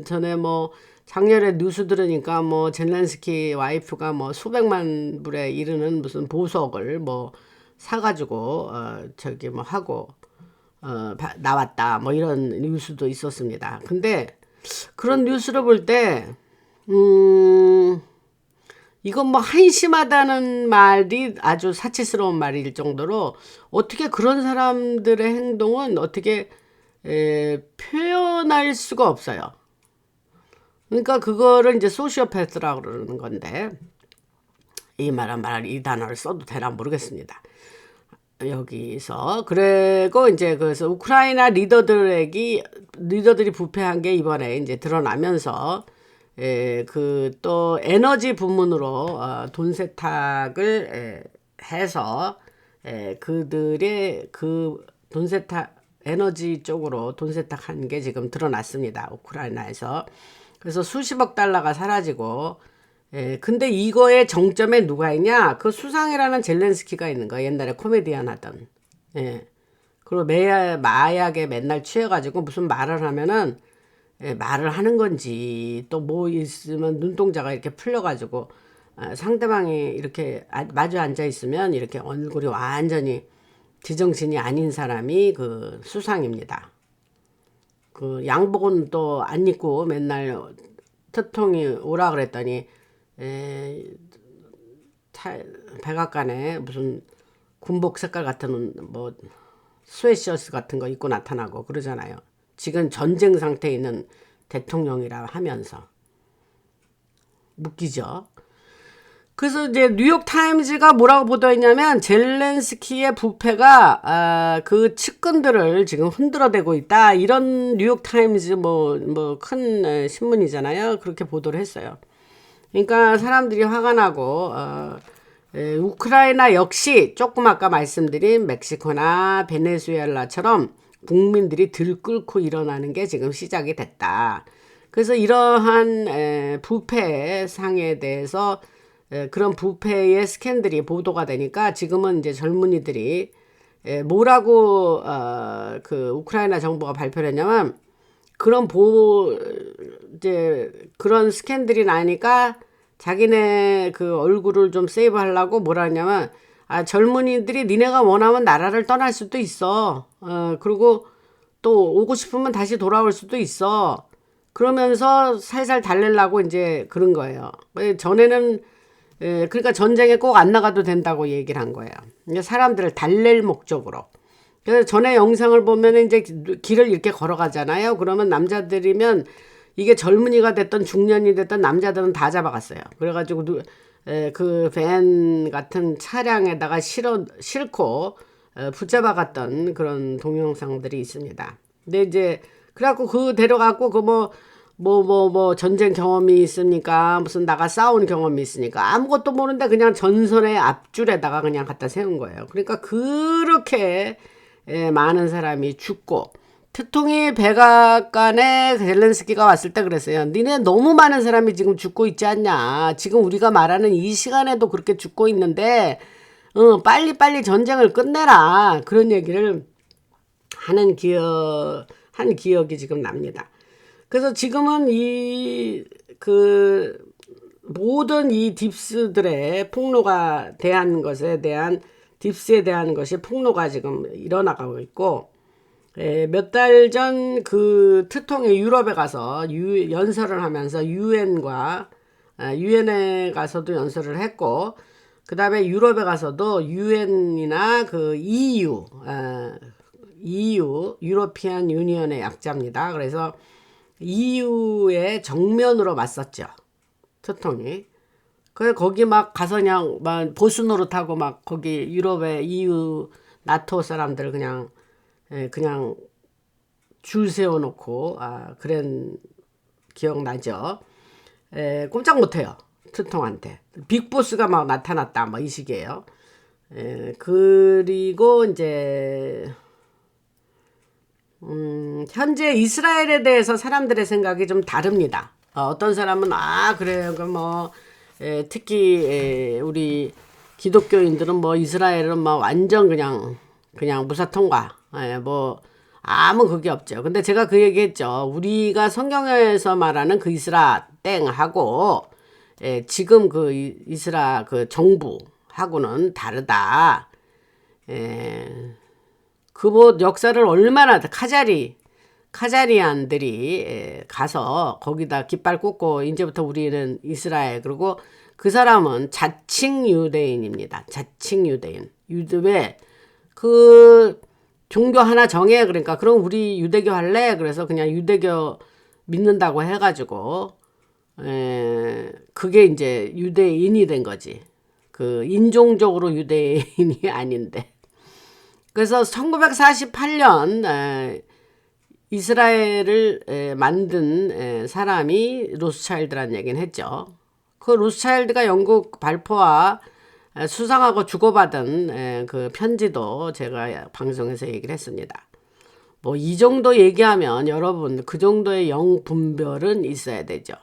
전에 뭐 작년에 뉴스 들으니까 뭐 젤렌스키 와이프가 뭐 수백만 불에 이르는 무슨 보석을 뭐 사가지고 저기 뭐 하고 나왔다. 뭐 이런 뉴스도 있었습니다. 근데 그런 뉴스를 볼 때 이건 뭐 한심하다는 말이 아주 사치스러운 말일 정도로 어떻게 그런 사람들의 행동은 어떻게 표현할 수가 없어요. 그러니까 그거를 이제 소시오패스라고 그러는 건데 이 단어를 써도 되나 모르겠습니다. 여기서 그리고 이제 그래서 우크라이나 리더들이 부패한 게 이번에 이제 드러나면서 그 또 에너지 부문으로 돈 세탁을 해서 그들의 그 돈 세탁 에너지 쪽으로 돈 세탁한 게 지금 드러났습니다. 우크라이나에서. 그래서 수십억 달러가 사라지고 근데 이거의 정점에 누가 있냐? 그 수상이라는 젤렌스키가 있는 거야. 옛날에 코미디언 하던. 그리고 마약에 맨날 취해가지고 무슨 말을 하면은 말을 하는 건지 또 뭐 있으면 눈동자가 이렇게 풀려가지고 상대방이 이렇게 마주 앉아 있으면 이렇게 얼굴이 완전히 제정신이 아닌 사람이 그 수상입니다. 그 양복은 또 안 입고 맨날 특통이 오라 그랬더니 백악관에 무슨 군복 색깔 같은 뭐 스웨셔츠 같은 거 입고 나타나고 그러잖아요. 지금 전쟁 상태에 있는 대통령이라 하면서 웃기죠. 그래서 이제 뉴욕 타임즈가 뭐라고 보도했냐면 젤렌스키의 부패가 그 측근들을 지금 흔들어대고 있다. 이런 뉴욕 타임즈 뭐 큰 신문이잖아요. 그렇게 보도를 했어요. 그러니까 사람들이 화가 나고 우크라이나 역시 조금 아까 말씀드린 멕시코나 베네수엘라처럼 국민들이 들끓고 일어나는 게 지금 시작이 됐다. 그래서 이러한 부패 상에 대해서 그런 부패의 스캔들이 보도가 되니까 지금은 이제 젊은이들이 뭐라고 그 우크라이나 정부가 발표를 했냐면 이제 그런 스캔들이 나니까 자기네 그 얼굴을 좀 세이브 하려고 뭐라 하냐면 젊은이들이 니네가 원하면 나라를 떠날 수도 있어. 그리고 또 오고 싶으면 다시 돌아올 수도 있어. 그러면서 살살 달래려고 이제 그런 거예요. 전에는 그러니까 전쟁에 꼭 안 나가도 된다고 얘기를 한 거예요. 사람들을 달랠 목적으로. 그래서 전에 영상을 보면 이제 길을 이렇게 걸어가잖아요. 그러면 남자들이면 이게 젊은이가 됐던 중년이 됐던 남자들은 다 잡아갔어요. 그래가지고 그 밴 같은 차량에다가 싣고 붙잡아갔던 그런 동영상들이 있습니다. 근데 이제 그래갖고 그 데려갖고 뭐 전쟁 경험이 있습니까? 무슨 나가 싸운 경험이 있으니까 아무것도 모르는데 그냥 전선의 앞줄에다가 그냥 갖다 세운 거예요. 그러니까 그렇게 많은 사람이 죽고 특통이 백악관에 젤렌스키가 왔을 때 그랬어요. 니네 너무 많은 사람이 지금 죽고 있지 않냐. 지금 우리가 말하는 이 시간에도 그렇게 죽고 있는데 빨리빨리 전쟁을 끝내라. 그런 얘기를 한 기억이 지금 납니다. 그래서 지금은 모든 이 딥스들의 폭로가 대한 것에 대한 딥스에 대한 것이 폭로가 지금 일어나가고 있고 몇 달 전 그 트통이 유럽에 가서 연설을 하면서 유엔에 가서도 연설을 했고 그 다음에 유럽에 가서도 유엔이나 그 EU 유로피안 유니언의 약자입니다. 그래서 EU의 정면으로 맞섰죠. 트통이. 그래서 거기 막 가서 그냥 막 보수 노릇하고 막 거기 유럽의 EU 나토 사람들 그냥 줄 세워놓고 그런 기억나죠. 꼼짝 못해요. 트통한테. 빅보스가 막 나타났다. 뭐 이 식이에요. 그리고 이제 현재 이스라엘에 대해서 사람들의 생각이 좀 다릅니다. 어떤 사람은 그래요. 특히 우리 기독교인들은 뭐 이스라엘은 뭐 완전 그냥 무사통과 뭐 아무 그게 없죠. 근데 제가 그 얘기했죠. 우리가 성경에서 말하는 그 이스라 땡하고 지금 그 이스라 그 정부하고는 다르다. 그 역사를 얼마나 카자리안들이 가서 거기다 깃발 꽂고 이제부터 우리는 이스라엘 그리고 그 사람은 자칭 유대인입니다. 자칭 유대인. 왜 그 종교 하나 정해. 그러니까 그럼 우리 유대교 할래? 그래서 그냥 유대교 믿는다고 해가지고 그게 이제 유대인이 된 거지. 그 인종적으로 유대인이 아닌데. 그래서 1948년 이스라엘을 만든 사람이 로스차일드라는 얘기는 했죠. 그 로스차일드가 영국 발포와 수상하고 주고받은 그 편지도 제가 방송에서 얘기를 했습니다. 뭐 이 정도 얘기하면 여러분 그 정도의 영분별은 있어야 되죠.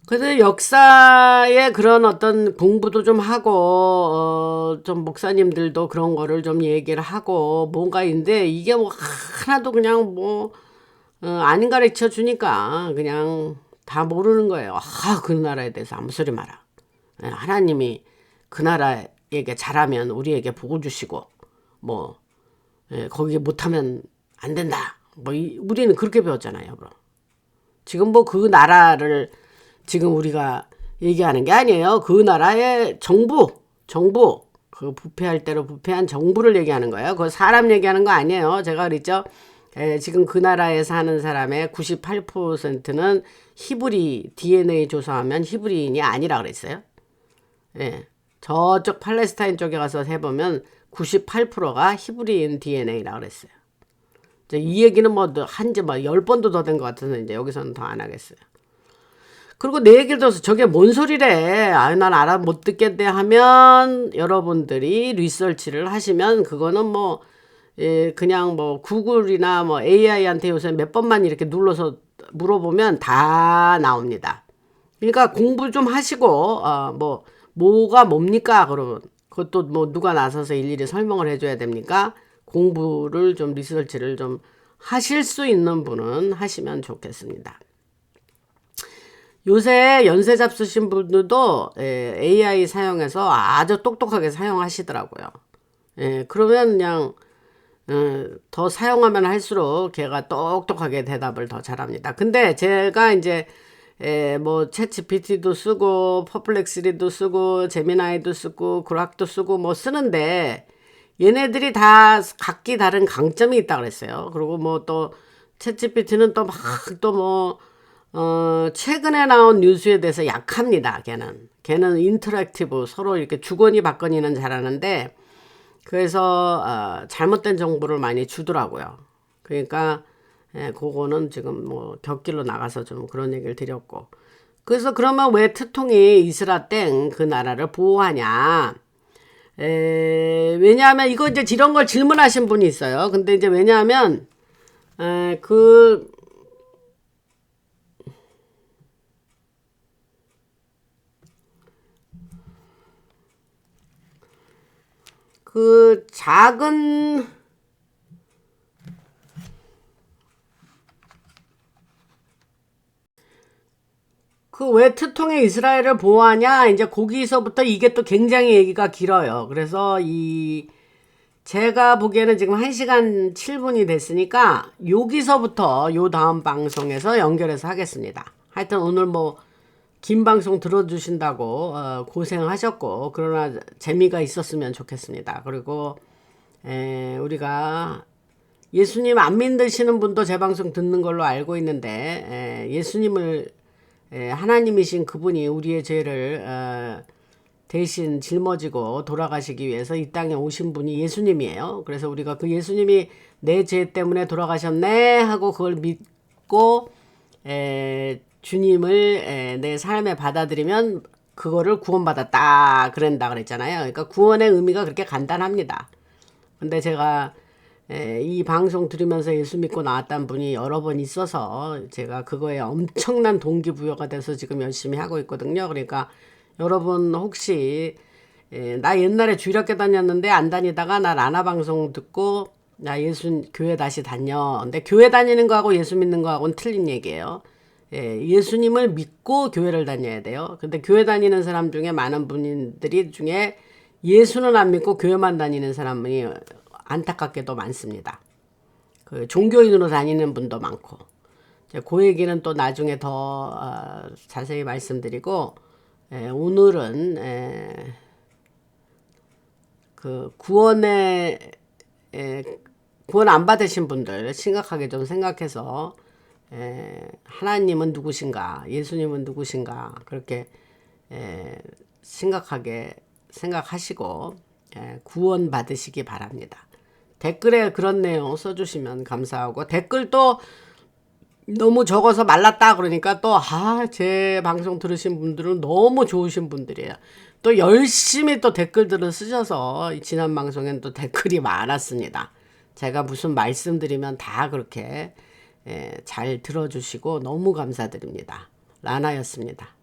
그래서 역사의 그런 어떤 공부도 좀 하고 좀 목사님들도 그런 거를 좀 얘기를 하고 뭔가인데 이게 뭐 하나도 그냥 뭐 안 가르쳐 주니까 그냥 다 모르는 거예요. 그 나라에 대해서 아무 소리 마라. 하나님이 그 나라에게 잘하면 우리에게 복을 주시고 뭐 거기 못하면 안 된다. 뭐 우리는 그렇게 배웠잖아요. 그럼 지금 뭐 그 나라를 지금 우리가 얘기하는 게 아니에요. 그 나라의 정부 그 부패할 대로 부패한 정부를 얘기하는 거예요. 그 사람 얘기하는 거 아니에요. 제가 그랬죠. 지금 그 나라에 사는 사람의 98%는 히브리 DNA 조사하면 히브리인이 아니라 그랬어요. 저쪽 팔레스타인 쪽에 가서 해보면 98%가 히브리인 DNA라 그랬어요. 이 얘기는 뭐 한지 뭐 10번도 더 된 것 같아서 이제 여기서는 더 안 하겠어요. 그리고 내 얘기를 들어서 저게 뭔 소리래. 난 알아 못 듣겠대 하면 여러분들이 리서치를 하시면 그거는 뭐 그냥 뭐 구글이나 뭐 AI한테 요새 몇 번만 이렇게 눌러서 물어보면 다 나옵니다. 그러니까 공부 좀 하시고 뭐가 뭡니까? 그러면 그것도 뭐 누가 나서서 일일이 설명을 해줘야 됩니까? 공부를 좀 리서치를 좀 하실 수 있는 분은 하시면 좋겠습니다. 요새 연세 잡수신 분들도 AI 사용해서 아주 똑똑하게 사용하시더라고요. 그러면 그냥 더 사용하면 할수록 걔가 똑똑하게 대답을 더 잘합니다. 근데 제가 이제 뭐 챗GPT도 쓰고 퍼플렉스리도 쓰고 제미나이도 쓰고 그락도 쓰고 뭐 쓰는데 얘네들이 다 각기 다른 강점이 있다 그랬어요. 그리고 뭐 또 챗GPT는 또 막 또 뭐 최근에 나온 뉴스에 대해서 약합니다. 걔는 인터랙티브 서로 이렇게 주거니 받거니는 잘하는데 그래서 잘못된 정보를 많이 주더라고요. 그러니까 그거는 지금 뭐 곁길로 나가서 좀 그런 얘기를 드렸고. 그래서 그러면 왜 트통이 이스라 땡 그 나라를 보호하냐? 왜냐하면 이거 이제 이런 걸 질문하신 분이 있어요. 근데 이제 왜냐하면 그 작은 그 왜 트통의 이스라엘을 보호하냐? 이제 거기서부터 이게 또 굉장히 얘기가 길어요. 그래서 제가 보기에는 지금 1시간 7분이 됐으니까 여기서부터 요 다음 방송에서 연결해서 하겠습니다. 하여튼 오늘 뭐 긴 방송 들어주신다고 고생하셨고 그러나 재미가 있었으면 좋겠습니다. 그리고 우리가 예수님 안 믿으시는 분도 제 방송 듣는 걸로 알고 있는데 예수님을 하나님이신 그분이 우리의 죄를 대신 짊어지고 돌아가시기 위해서 이 땅에 오신 분이 예수님이에요. 그래서 우리가 그 예수님이 내 죄 때문에 돌아가셨네 하고 그걸 믿고 주님을 내 삶에 받아들이면 그거를 구원받았다 그런다 그랬잖아요. 그러니까 구원의 의미가 그렇게 간단합니다. 근데 제가 이 방송 들으면서 예수 믿고 나왔다는 분이 여러 번 있어서 제가 그거에 엄청난 동기부여가 돼서 지금 열심히 하고 있거든요. 그러니까 여러분 혹시 나 옛날에 주일학교 다녔는데 안 다니다가 나 라나 방송 듣고 나 교회 다시 다녀. 근데 교회 다니는 거하고 예수 믿는 거하고는 틀린 얘기예요. 예수님을 믿고 교회를 다녀야 돼요. 근데 교회 다니는 사람 중에 많은 분들이 중에 예수는 안 믿고 교회만 다니는 사람이 안타깝게도 많습니다. 그 종교인으로 다니는 분도 많고. 이제 그 얘기는 또 나중에 더 자세히 말씀드리고, 오늘은 그 구원 안 받으신 분들 심각하게 좀 생각해서 하나님은 누구신가, 예수님은 누구신가 그렇게 심각하게 생각하시고 구원 받으시기 바랍니다. 댓글에 그런 내용 써주시면 감사하고, 댓글도 너무 적어서 말랐다 그러니까 또 제 방송 들으신 분들은 너무 좋으신 분들이에요. 또 열심히 또 댓글들을 쓰셔서 지난 방송엔 또 댓글이 많았습니다. 제가 무슨 말씀드리면 다 그렇게 잘 들어주시고 너무 감사드립니다. 라나였습니다.